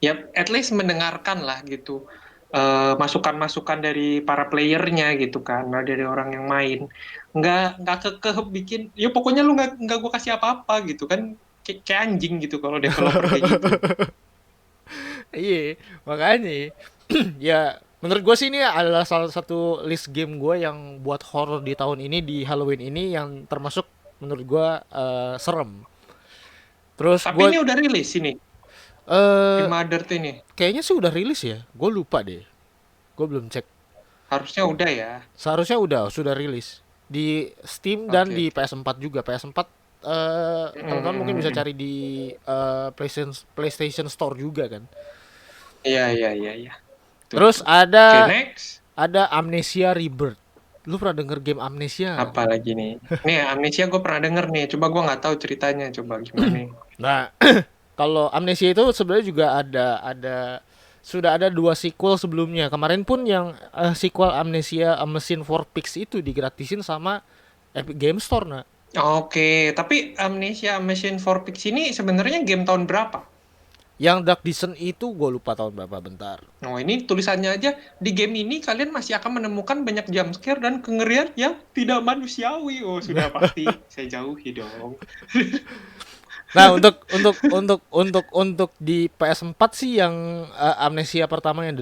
Ya, at least mendengarkan lah gitu. Masukan-masukan dari para playernya gitu kan, nggak dari orang yang main. Nggak kekeh bikin, ya pokoknya lu nggak gue kasih apa-apa gitu kan. Kayak anjing gitu kalau developer kayak gitu. Iya, makanya ya menurut gue sih ini adalah salah satu list game gue yang buat horror di tahun ini di Halloween ini yang termasuk menurut gue serem. Terus Tapi gue ini udah rilis ini, eh Lima Dirt ini. kayaknya sih udah rilis ya. Gue lupa deh. Gue belum cek. Harusnya udah ya. Seharusnya sudah rilis di Steam dan Oke, di oke. PS4 juga. PS4 teman-teman mungkin bisa Hmm. cari di PlayStation Store juga kan. Iya, iya, iya, iya. Tuh, Terus tuh. Oke, ada next. Amnesia Rebirth. Lu pernah denger game Amnesia nggak? Apa lagi nih? Nih, Amnesia gue pernah denger nih. Coba gue nggak tahu ceritanya. Coba gimana nih? Nah, kalau Amnesia itu sebenarnya juga ada sudah ada dua sequel sebelumnya. Kemarin pun yang sequel Amnesia A Machine for Pigs itu digratisin sama Epic Game Store, nah. Oke, tapi Amnesia Machine for Pigs ini sebenarnya game tahun berapa? Yang Dark Descent itu gue lupa tahun berapa, bentar. Oh, ini tulisannya aja, di game ini kalian masih akan menemukan banyak jump scare dan kengerian yang tidak manusiawi. Oh, sudah pasti saya jauhi dong. Nah, untuk di PS4 sih yang Amnesia pertama yang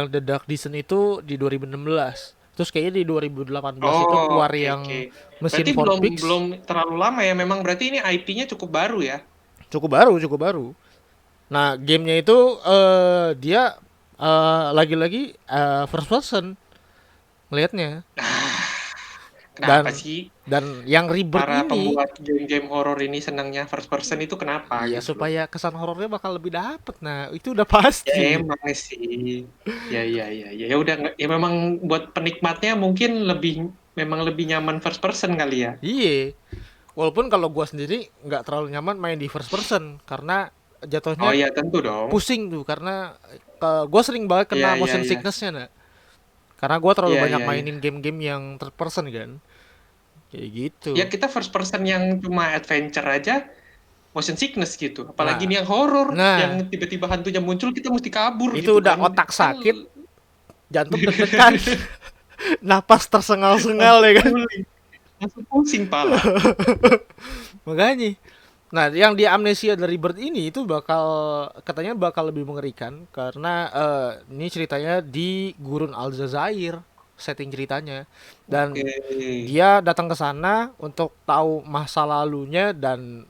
The Dark Descent itu di 2016. Terus kayaknya di 2018 itu Oh, keluar oke, oke. yang Berarti Machine for belum belum Pigs. terlalu lama ya. Memang berarti ini IP-nya cukup baru ya. Cukup baru, cukup baru. Nah, gamenya itu dia lagi-lagi first person ngelihatnya. Nah, kenapa dan sih yang Rebirth para ini pembuat game-game horor ini senangnya first person itu kenapa iya gitu loh? supaya kesan horornya bakal lebih dapet. Nah, itu udah Ya pasti. emang sih. Ya, ya, ya, ya. Ya udah, ya memang buat penikmatnya mungkin memang lebih nyaman first person kali ya. Iya. Walaupun kalau gua sendiri nggak terlalu nyaman main di first person karena Oh jatuhnya ya tentu dong. pusing tuh karena gua sering banget Iya, kena iya, motion iya. sicknessnya, nah. Karena gua terlalu Iya, banyak iya, iya. mainin game-game yang third person kan. Kayak Ya gitu. kita first person yang cuma adventure aja motion sickness gitu. Apalagi Nah, ini yang horor, yang nah tiba-tiba hantunya muncul kita mesti kabur itu gitu udah kan. otak Kan sakit, jantung deg-degan, napas tersengal-sengal ya langsung kan. guling, langsung pusing pala. Makanya. Nah, yang di Amnesia The Rebirth ini itu katanya bakal lebih mengerikan karena ini ceritanya di Gurun Aljazair setting ceritanya, dan Oke. dia datang ke sana untuk tahu masa lalunya, dan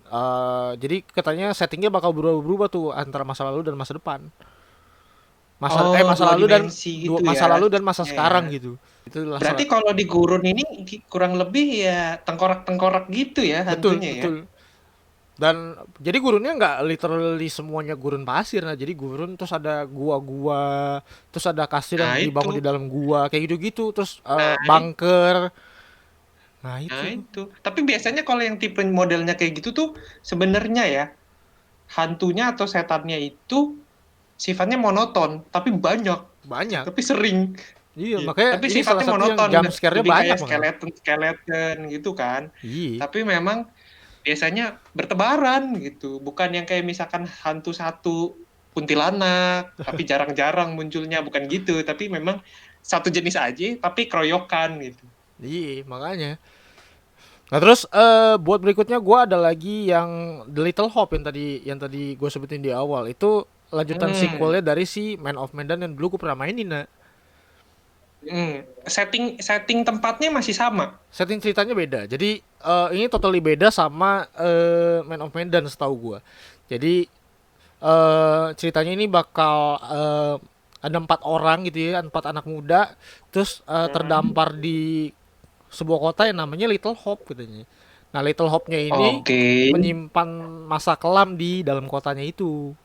jadi katanya settingnya bakal berubah-berubah tuh antara masa lalu dan masa depan. Oh, Masa dua lalu dan dimensi gitu ya masa lalu dan masa sistemnya ya. sekarang gitu. Itulah Berarti salah. kalau di gurun ini kurang lebih ya tengkorak-tengkorak gitu ya Betul, hantunya ya. betul. Dan jadi gurunnya nggak literally semuanya gurun pasir, nah jadi gurun terus ada gua-gua, terus ada kastil yang Nah dibangun di itu, dalam gua kayak gitu-gitu, terus nah, bunker. Nah nah itu. itu. Tapi biasanya kalau yang tipe modelnya kayak gitu tuh sebenarnya ya hantunya atau setannya itu sifatnya monoton, tapi banyak, Banyak. tapi sering. Iya, Iya. makanya Tapi ini salah sifatnya satu yang monoton, jump scare-nya lebih banyak kayak malah. skeleton gitu kan. Iya. Tapi memang biasanya bertebaran gitu, bukan yang kayak misalkan hantu satu kuntilanak, tapi jarang-jarang munculnya, bukan gitu. Tapi memang satu jenis aja, tapi keroyokan gitu. Iya, makanya. Nah, terus buat berikutnya gua ada lagi yang The Little Hope yang tadi gue sebutin di awal. Itu lanjutan Hmm. sequelnya dari si Man of Medan yang dulu gue pernah mainin, nah. Setting setting tempatnya masih sama. Setting ceritanya beda. Jadi ini totally beda sama Man of Medan setahu gua. Jadi ceritanya ini bakal ada 4 orang gitu ya, 4 anak muda, terus Hmm. terdampar di sebuah kota yang namanya Little Hope katanya. Nah, Little Hope-nya ini Oke, menyimpan masa kelam di dalam kotanya itu.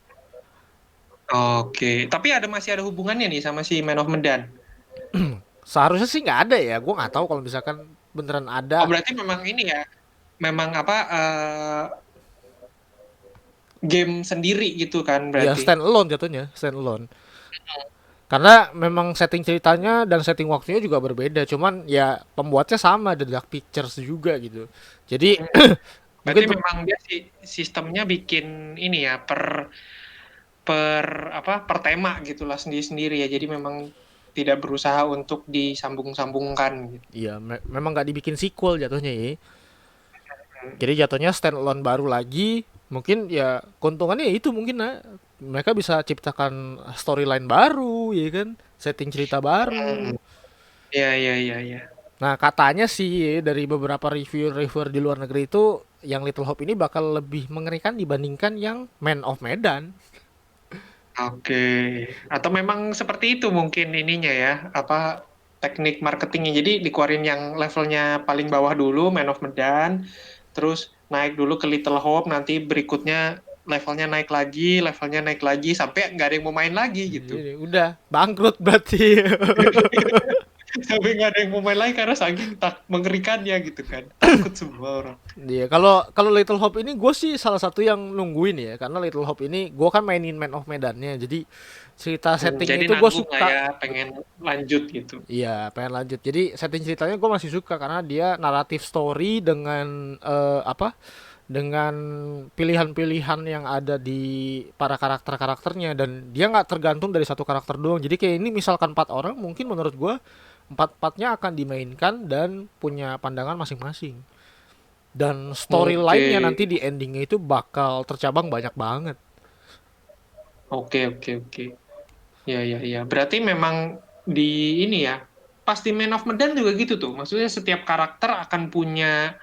oke. Tapi masih ada hubungannya nih sama si Man of Medan. Seharusnya sih nggak ada ya. Gua nggak tahu kalau misalkan beneran Oh, ada. berarti memang ini ya, memang apa game sendiri gitu kan Ya berarti. stand alone jatuhnya, stand alone. Karena memang setting ceritanya dan setting waktunya juga berbeda. Cuman ya pembuatnya sama, The Dark Pictures juga gitu. Jadi Hmm. mungkin Berarti memang dia sistemnya bikin ini ya per per tema gitulah sendiri-sendiri ya. Jadi memang tidak berusaha untuk disambung-sambungkan gitu. iya memang nggak dibikin sequel jatuhnya ya. Jadi jatuhnya standalone baru lagi. Mungkin ya keuntungannya ya itu mungkin nah, mereka bisa ciptakan storyline baru ya kan, setting cerita baru. Hmm. Iya, iya, iya, iya. Nah, katanya sih dari beberapa reviewer di luar negeri itu yang Little Hope ini bakal lebih mengerikan dibandingkan yang Man of Medan. Oke. Atau memang seperti itu mungkin ininya ya, teknik marketingnya. Jadi dikeluarin yang levelnya paling bawah dulu, Man of Medan, terus naik dulu ke Little Hope, nanti berikutnya levelnya naik lagi, sampai nggak ada yang mau main lagi gitu. Ini udah bangkrut berarti. Sampai nggak ada yang mau main lagi karena saking tak mengerikannya gitu kan. Takut semua orang. Iya, kalau kalau Little Hope ini gue sih salah satu yang nungguin ya, karena Little Hope ini gue kan mainin Man of Medannya, jadi cerita settingnya Jadi itu gue nanggung lah suka. ya, pengen lanjut gitu. Iya, pengen lanjut. Jadi setting ceritanya gue masih suka karena dia naratif story dengan apa? Dengan pilihan-pilihan yang ada di para karakter-karakternya dan dia nggak tergantung dari satu karakter doang. Jadi kayak ini misalkan 4 orang, mungkin menurut gue empat-empatnya akan dimainkan dan punya pandangan masing-masing. Dan Oke, storyline-nya nanti di endingnya itu bakal tercabang banyak banget. oke, oke, oke. Ya, ya, ya. Berarti memang di ini ya, pasti Man of Medan juga gitu tuh. Maksudnya setiap karakter akan punya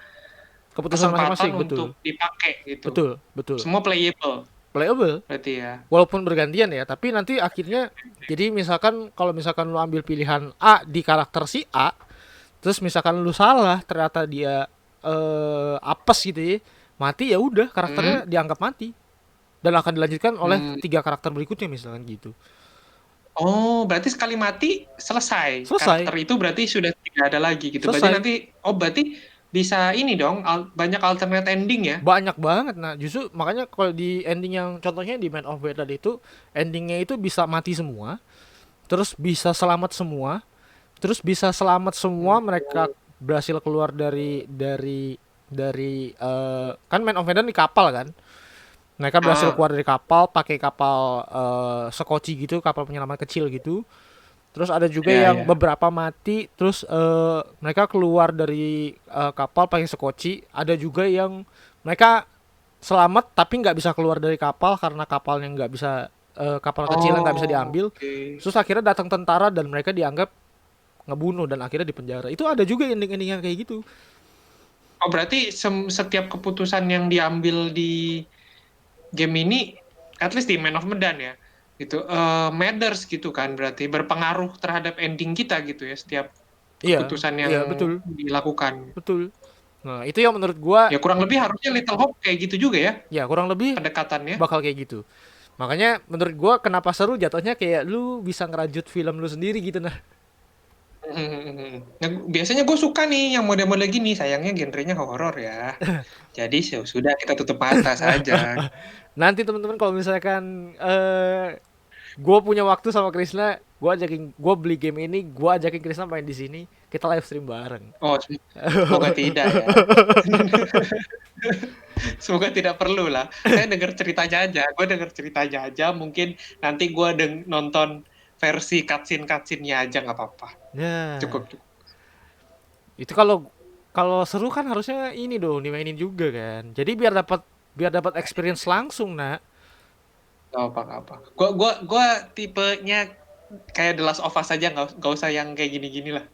Keputusan kesempatan masing-masing, untuk betul. dipakai gitu. Betul, betul. Semua playable, Playable. berarti ya. Walaupun bergantian ya, tapi nanti akhirnya jadi misalkan kalau misalkan lu ambil pilihan A di karakter si A, terus misalkan lu salah, ternyata dia apes gitu ya, mati ya udah Hmm? karakternya dianggap mati dan akan dilanjutkan oleh Hmm. 3 karakter berikutnya misalkan gitu. Oh, berarti sekali mati selesai. Selesai, Karakter itu berarti sudah tidak ada lagi gitu. Berarti selesai. nanti, oh berarti bisa ini dong, banyak alternate ending ya. Banyak banget. Nah, justru makanya kalau di ending yang contohnya di Man of Medan itu endingnya itu bisa mati semua, terus bisa selamat semua, terus bisa selamat semua mereka Hmm. berhasil keluar dari kan Man of Medan di kapal kan. Mereka berhasil Ah, keluar dari kapal pakai kapal sekoci gitu, kapal penyelamat kecil gitu. Terus ada juga ya, yang ya. beberapa mati, terus mereka keluar dari kapal pakai sekoci. Ada juga yang mereka selamat tapi nggak bisa keluar dari kapal karena kapalnya nggak bisa kapal kecilnya nggak bisa Oh, diambil. oke. Terus akhirnya datang tentara dan mereka dianggap ngebunuh dan akhirnya dipenjara. Itu ada juga ending-ending yang kayak gitu. Oh, berarti setiap keputusan yang diambil di game ini, at least di Man of Medan ya, gitu, matters gitu kan, berarti berpengaruh terhadap ending kita gitu ya, setiap Iya, keputusan yang iya betul, dilakukan. betul. Nah, itu yang menurut gua Ya kurang lebih harusnya Little Hope kayak gitu juga ya, ya kurang lebih pendekatannya. bakal kayak gitu. Makanya menurut gua kenapa seru jatuhnya kayak lu bisa ngerajut film lu sendiri gitu nah. Nah, biasanya gue suka nih yang model-model gini, sayangnya genrenya horor ya. Jadi sudah kita tutup mata saja. Nanti teman-teman kalau misalkan gua punya waktu sama Krisna, gua ajakin gua beli game ini, gua ajakin Krisna main di sini, kita live stream bareng. Oh, semoga tidak ya. Semoga tidak perlu lah. Saya dengar ceritanya aja. Gue dengar ceritanya aja. Mungkin nanti gue nonton versi cutscene-cutscene-nya aja nggak apa-apa. Nah, Cukup, cukup. itu kalau kalau seru kan harusnya ini dong dimainin juga kan. Jadi biar dapat experience langsung, nak. Nggak apa, nggak apa. Gue tipenya kayak The Last of Us aja. Nggak usah yang kayak gini-gini lah.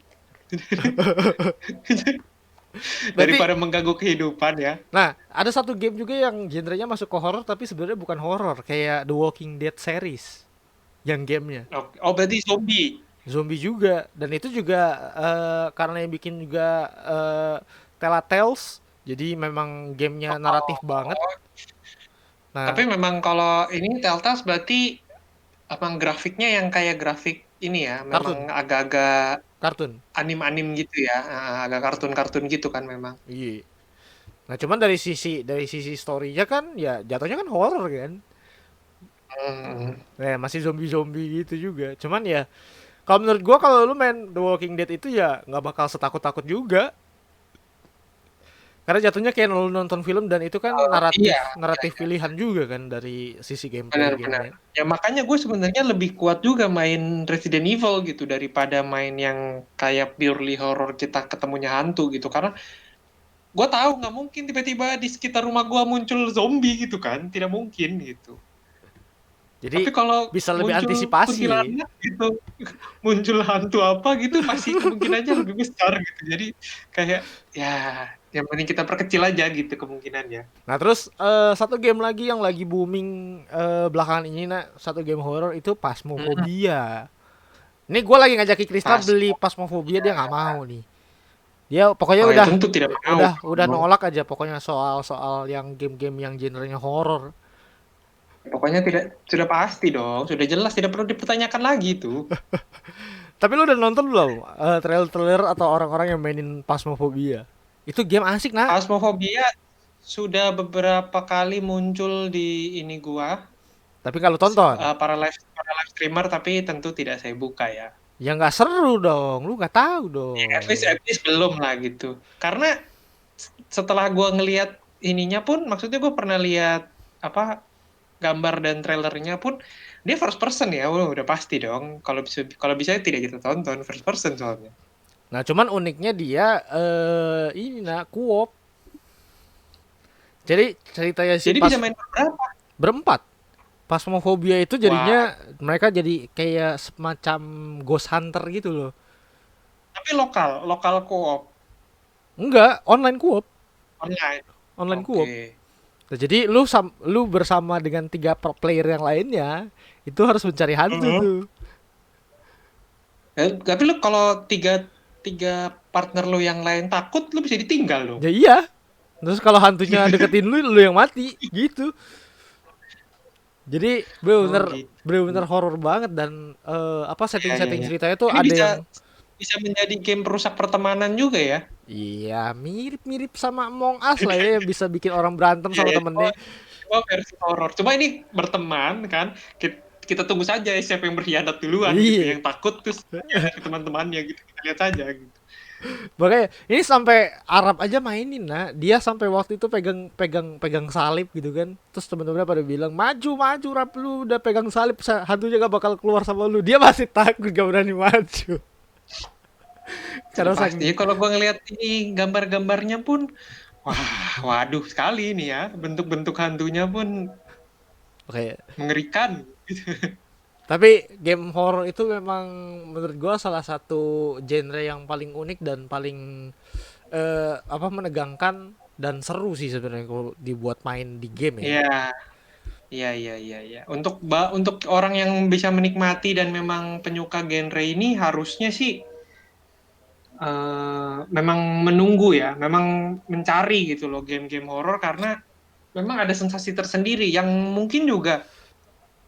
Berarti Daripada mengganggu kehidupan ya. nah, ada satu game juga yang genrenya masuk ke horror tapi sebenarnya bukan horror, kayak The Walking Dead series yang gamenya. Oh, oh, berarti zombie. Zombie juga dan itu juga karena yang bikin juga Telltales. Jadi memang gamenya naratif banget. Oh, tapi Nah, memang kalau ini Telltale berarti emang grafiknya yang kayak grafik ini ya. Memang kartun, agak-agak kartun. anim-anim gitu ya. Agak kartun-kartun gitu kan memang. Iya. Nah, cuman dari sisi storynya kan ya jatuhnya kan horror kan. Hmm. Masih zombie-zombie gitu juga. Cuman ya, kalau menurut gua kalau lu main The Walking Dead itu ya nggak bakal setakut-takut juga. Karena jatuhnya kayak lu nonton film dan itu kan Iya, naratif iya, naratif iya. pilihan juga kan dari sisi gameplay Benar-benar. gamenya. Ya makanya gue sebenarnya lebih kuat juga main Resident Evil gitu daripada main yang kayak purely horror kita ketemunya hantu gitu. Karena gue tahu nggak mungkin tiba-tiba di sekitar rumah gue muncul zombie gitu kan, tidak mungkin gitu. Tapi Jadi kalau bisa lebih muncul antisipasi. kuntilanak gitu, muncul hantu apa gitu, pasti kemungkinannya lebih besar gitu. Jadi kayak ya, yang penting kita perkecil aja gitu kemungkinannya. Nah terus satu game lagi yang lagi booming belakangan ini, nah satu game horror itu Hmm, Phasmophobia. Ini gue lagi ngajakin Krisna pas. beli Phasmophobia, dia nggak mau nih. Dia pokoknya Oh ya udah tentu tidak mau udah dong. nolak aja pokoknya soal yang game-game yang genrenya horror. Pokoknya tidak, sudah pasti dong, sudah jelas tidak perlu dipertanyakan lagi itu. Tapi lu udah nonton belum trailer-trailer atau orang-orang yang mainin Phasmophobia? Itu game asik nak. Phasmophobia sudah beberapa kali muncul di ini gua, Tapi kalau tonton, para live streamer, tapi tentu tidak saya buka ya. ya nggak seru dong. Lu nggak tahu Ya, dong. at least belum lah gitu. Karena setelah gua ngelihat ininya pun, maksudnya gua pernah lihat apa gambar dan trailernya pun dia first person ya, udah pasti dong. Kalau bisa tidak kita tonton first person soalnya. Nah cuman uniknya dia ini nak co-op. Jadi ceritanya si Jadi pas bisa main berapa? berempat. Phasmophobia itu Wah, jadinya mereka jadi kayak semacam ghost hunter gitu loh. tapi lokal co-op Enggak, online co-op, online. online co-op. Oke. Nah, jadi lu bersama dengan tiga player yang lainnya itu harus mencari hantu Mhm. tuh. Tapi lu kalau tiga tiga partner lu yang lain takut, lu bisa ditinggal dong. Ya iya. Terus kalau hantunya deketin lu yang mati gitu. Jadi Oh bener gitu. bener horor banget dan apa Ya, ya, setting-setting ya. ceritanya tuh Ini ada bisa yang bisa menjadi game perusak pertemanan juga ya. iya mirip-mirip sama Among Us lah ya, yang bisa bikin orang berantem Iya, sama ya. Cuma, temennya. cuma versi horor. Cuma ini berteman kan. Kita tunggu saja siapa yang berkhianat duluan gitu. Iya. Yang takut terus ke teman-temannya gitu. Kita lihat saja gitu. Makanya ini sampai Arab aja mainin nah. Dia sampai waktu itu pegang pegang pegang salib gitu kan. Terus temen-temennya pada bilang, "Maju, maju Rap, lu udah pegang salib, hantunya gak bakal keluar sama lu." Dia masih takut gak berani maju. Sudah Karena pasti. saking Kalau gua ngelihat ini gambar-gambarnya pun, wah, waduh sekali ini ya. Bentuk-bentuk hantunya pun oke. mengerikan. Tapi game horror itu memang menurut gua salah satu genre yang paling unik dan paling apa menegangkan dan seru sih sebenarnya kalau dibuat main di game ya. Iya, iya, iya, iya, iya. Untuk orang yang bisa menikmati dan memang penyuka genre ini harusnya sih memang menunggu ya, memang mencari gitu loh game-game horor karena memang ada sensasi tersendiri yang mungkin juga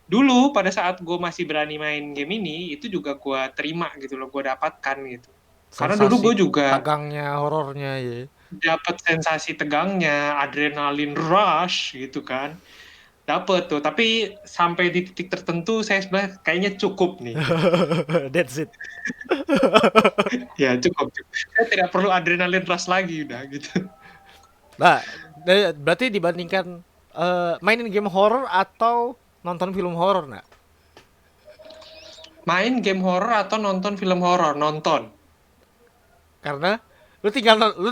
dulu pada saat gue masih berani main game ini itu juga gue terima gitu loh, gue dapatkan gitu. Karena dulu Sensasi gue juga tegangnya horornya ya. dapat sensasi tegangnya, adrenalin rush gitu kan. Dapet tuh, tapi sampai di titik tertentu saya sebenarnya kayaknya cukup nih gitu. That's it. Ya cukup, cukup. Saya tidak perlu adrenalin rush lagi udah gitu. Nah, berarti dibandingkan mainin game horror atau nonton film horror, nah. Main game horor atau nonton film horor? Nonton. Karena lu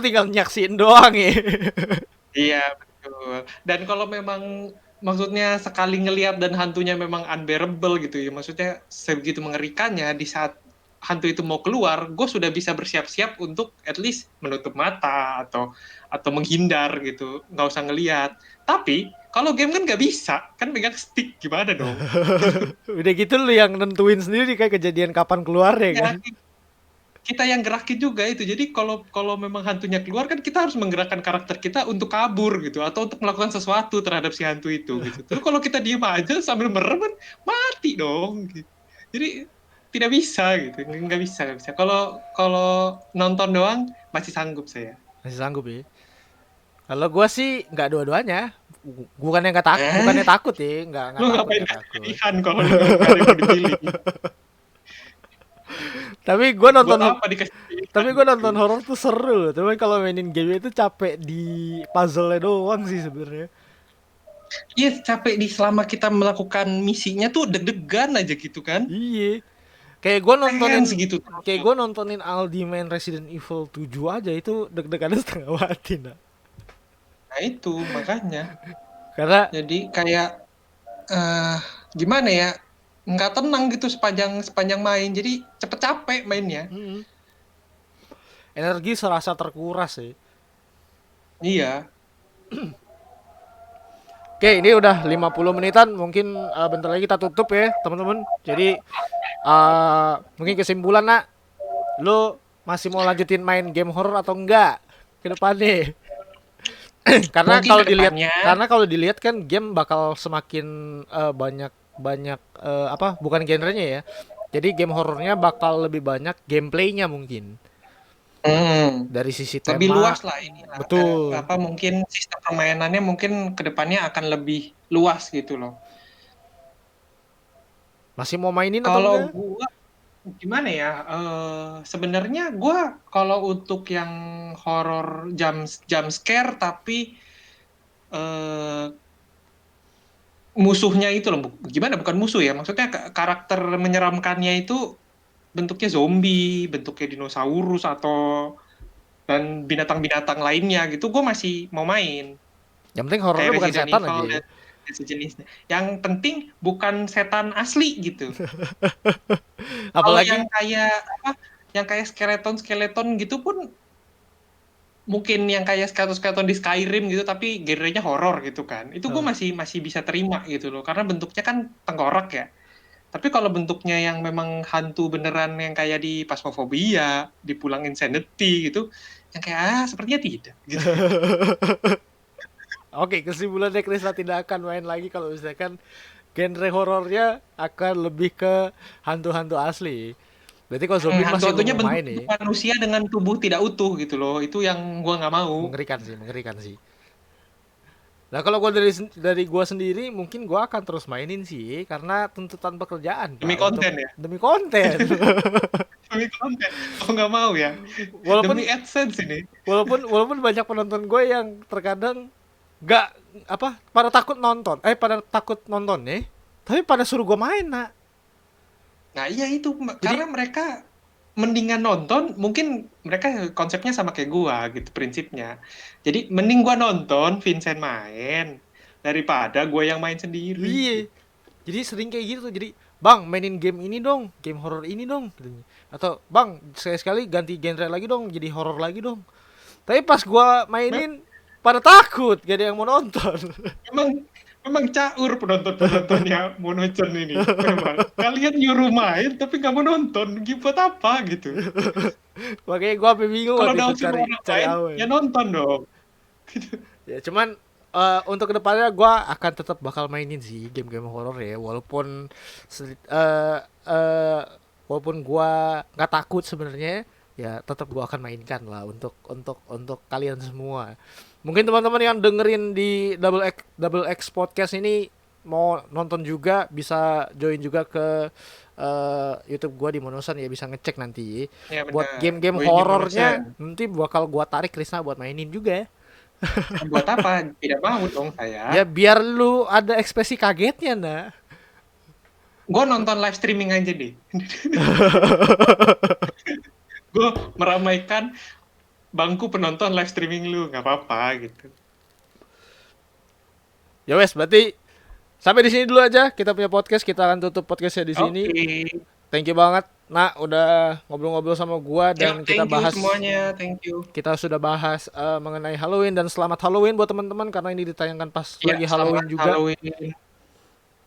tinggal nyaksiin doang ya. Iya, betul. Dan kalau memang maksudnya sekali ngelihat dan hantunya memang unbearable gitu ya, maksudnya sebegitu mengerikannya di saat hantu itu mau keluar, gue sudah bisa bersiap-siap untuk at least menutup mata atau menghindar gitu, nggak usah ngelihat. Tapi kalau game kan nggak bisa, kan megang stick gimana dong? Udah gitu lu yang nentuin sendiri kayak kejadian kapan keluarnya Ya, kan. kita yang gerakin juga itu. Jadi kalau kalau memang hantunya keluar kan kita harus menggerakkan karakter kita untuk kabur gitu atau untuk melakukan sesuatu terhadap si hantu itu gitu. Terus kalau kita diem aja sambil merem kan mati dong. Gitu. Jadi tidak bisa gitu, nggak bisa, nggak bisa. Kalau kalau nonton doang masih sanggup saya. Masih sanggup ya. Kalau gua sih nggak dua-duanya. Bukannya takut ya, nggak Lu takut ngapain nggak kasih takut. pilihan kalau lu nggak ada yang mau dipilih? Tapi gua Buat nonton apa dikasih pilihan tapi gua gitu? nonton horor tuh seru. Tapi kalau mainin game itu capek di puzzle-nya doang sih sebenarnya. Iya, capek di selama kita melakukan misinya tuh deg-degan aja gitu kan. Iya. Kayak gua nontonin Tense gitu terus kayak tuh. gua nontonin Aldi main Resident Evil 7 aja itu deg-degannya setengah mati, nah. Nah itu makanya. Karena Jadi kayak eh gimana ya? Nggak tenang gitu sepanjang sepanjang main. Jadi cepet capek mainnya. mm, energi serasa terkuras sih. Iya. Oke, ini udah 50 menitan, mungkin bentar lagi kita tutup ya, teman-teman. Jadi mungkin kesimpulan nak, lu masih mau lanjutin main game horror atau enggak ke depannya? karena Mungkin kalau dilihat kedepannya. karena kalau dilihat kan game bakal semakin banyak banyak apa bukan genrenya ya. Jadi game horornya bakal lebih banyak gameplaynya mungkin Hmm, dari sisi lebih tema. luas lah ini lah. Betul. Apa mungkin sistem permainannya mungkin kedepannya akan lebih luas gitu loh. Masih mau mainin atau Kalau enggak? gua gimana ya? Sebenarnya gua kalau untuk yang horor jump jump scare tapi eh, musuhnya itu loh, gimana? Bukan musuh ya? Maksudnya karakter menyeramkannya itu bentuknya zombie, bentuknya dinosaurus atau dan binatang-binatang lainnya gitu. Gue masih mau main. Yang penting Kayak horornya bukan Resident setan Evil aja ya. dan sejenisnya. Yang penting bukan setan asli gitu. Kalau yang Apalagi kayak apa? Yang kayak skeleton-skeleton gitu pun mungkin yang kayak skeleton-skeleton di Skyrim gitu tapi genrenya horor gitu kan. Itu gue eh, masih masih bisa terima gitu loh karena bentuknya kan tengkorak ya. Tapi kalau bentuknya yang memang hantu beneran yang kayak di Phasmophobia, di Pulang Insanity gitu, yang kayak sepertinya tidak gitu. Oke, kesimpulannya Krisna tidak akan main lagi kalau misalkan genre horornya akan lebih ke hantu-hantu asli. Berarti kalau zombie masih lu Hantu-hantunya mau bentuk main nih. manusia dengan tubuh tidak utuh gitu loh. Itu yang gua nggak mau. Mengerikan sih, mengerikan sih. Nah, kalau gua dari gua sendiri mungkin gua akan terus mainin sih karena tuntutan pekerjaan, Demi Pak, untuk konten ya. demi konten. Demi konten. Oh nggak mau ya. Demi walaupun AdSense ini. walaupun walaupun banyak penonton gue yang terkadang nggak apa pada takut nonton nih, tapi pada suruh gue main, nak. Nah iya itu. Karena Jadi mereka mendingan nonton, mungkin mereka konsepnya sama kayak gua gitu prinsipnya. Jadi mending gua nonton Vincent main daripada gua yang main sendiri. iya, jadi sering kayak gitu tuh. Jadi bang mainin game ini dong, game horror ini dong, katanya. Atau bang sekali-sekali ganti genre lagi dong, jadi horror lagi dong. Tapi pas gua Mem- mainin pada takut, gak ada yang mau nonton. Memang memang caur penonton-penontonnya monocen ini. Memang kalian nyuruh main tapi nggak mau nonton, buat apa gitu? Makanya gua sampai bingung Kalau waktu udah itu suruh cari orang cari main, awal. ya nonton dong. Ya cuman untuk kedepannya gue akan tetap bakal mainin sih game-game horor ya, walaupun eh eh, walaupun gue nggak takut sebenarnya, ya tetap gue akan mainkan lah untuk kalian semua. Mungkin teman-teman yang dengerin di Double X podcast ini mau nonton juga bisa join juga ke YouTube gue di Monosan ya, bisa ngecek nanti. Ya Buat benar. game-game Gue di horornya monocen. nanti bakal gue tarik Krisna buat mainin juga ya. Buat apa? Tidak mau dong saya. Ya biar lu ada ekspresi kagetnya, nah. Gue nonton live streaming aja deh. Gue meramaikan bangku penonton live streaming lu, nggak apa-apa gitu. Ya wes, berarti sampai di sini dulu aja kita punya podcast. Kita akan tutup podcastnya di sini. Oke. Thank you banget, nak, udah ngobrol-ngobrol sama gua Ya, dan kita thank you bahas semuanya. Thank you. kita sudah bahas mengenai Halloween, dan selamat Halloween buat teman-teman karena ini ditayangkan pas Ya, lagi selamat Halloween juga. Halloween.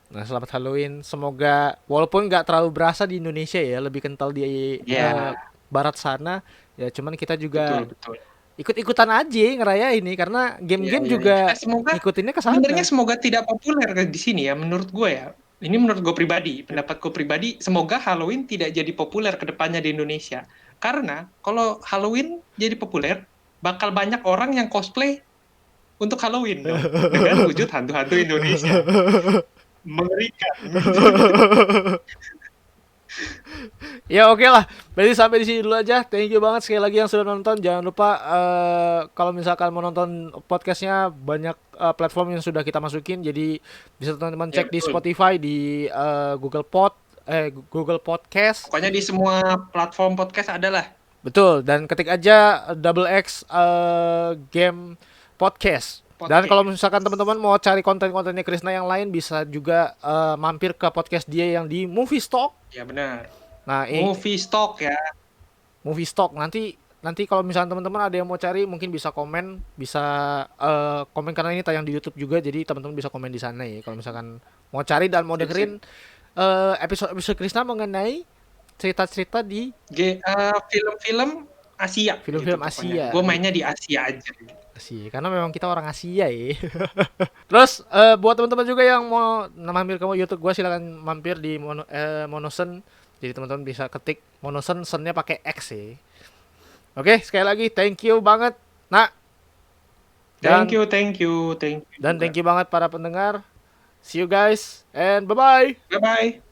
Nah, selamat Halloween. Semoga walaupun nggak terlalu berasa di Indonesia ya, lebih kental di Ya, barat sana. Ya, cuman kita juga betul, betul. ikut-ikutan aja ngeraya ini karena Ya, game-game ya, ya. juga Semoga, ngikutinnya ke sebenarnya sana. semoga tidak populer di sini ya, menurut gue ya. Ini menurut gue pribadi, pendapat gue pribadi, semoga Halloween tidak jadi populer ke depannya di Indonesia. Karena kalau Halloween jadi populer, bakal banyak orang yang cosplay untuk Halloween dong dengan wujud hantu-hantu Indonesia. Mengerikan. Ya oke lah. Berarti sampai di sini dulu aja. Thank you banget sekali lagi yang sudah nonton. Jangan lupa kalau misalkan mau nonton podcastnya banyak platform yang sudah kita masukin. Jadi bisa teman-teman Ya, cek di betul. Spotify, di Google Podcast. Pokoknya di semua platform podcast ada lah. Betul. Dan ketik aja Double X Game Podcast. Dan kalau Podcast. misalkan teman-teman mau cari konten-kontennya Krisna yang lain, bisa juga mampir ke podcast dia yang di Movie Stock. Ya benar. Nah, Movie stock ya. Movie Stock nanti kalau misalnya teman-teman ada yang mau cari mungkin bisa komen, bisa komen karena ini tayang di YouTube juga, jadi teman-teman bisa komen di sana ya kalau misalkan mau cari dan mau Sip, sip. dengerin episode Krisna mengenai cerita-cerita di Film-film Asia gitu film-film pokoknya. Asia. Gue mainnya di Asia aja. Asia, karena memang kita orang Asia ya. Terus buat teman-teman juga yang mau mampir ke YouTube gue, silakan mampir di Monosen. Jadi teman-teman bisa ketik Monosen, sennya pakai X ya. Oke, sekali lagi thank you banget. Nah, Thank dan you, thank you, thank you dan juga. thank you banget para pendengar. See you guys and bye-bye. Bye-bye.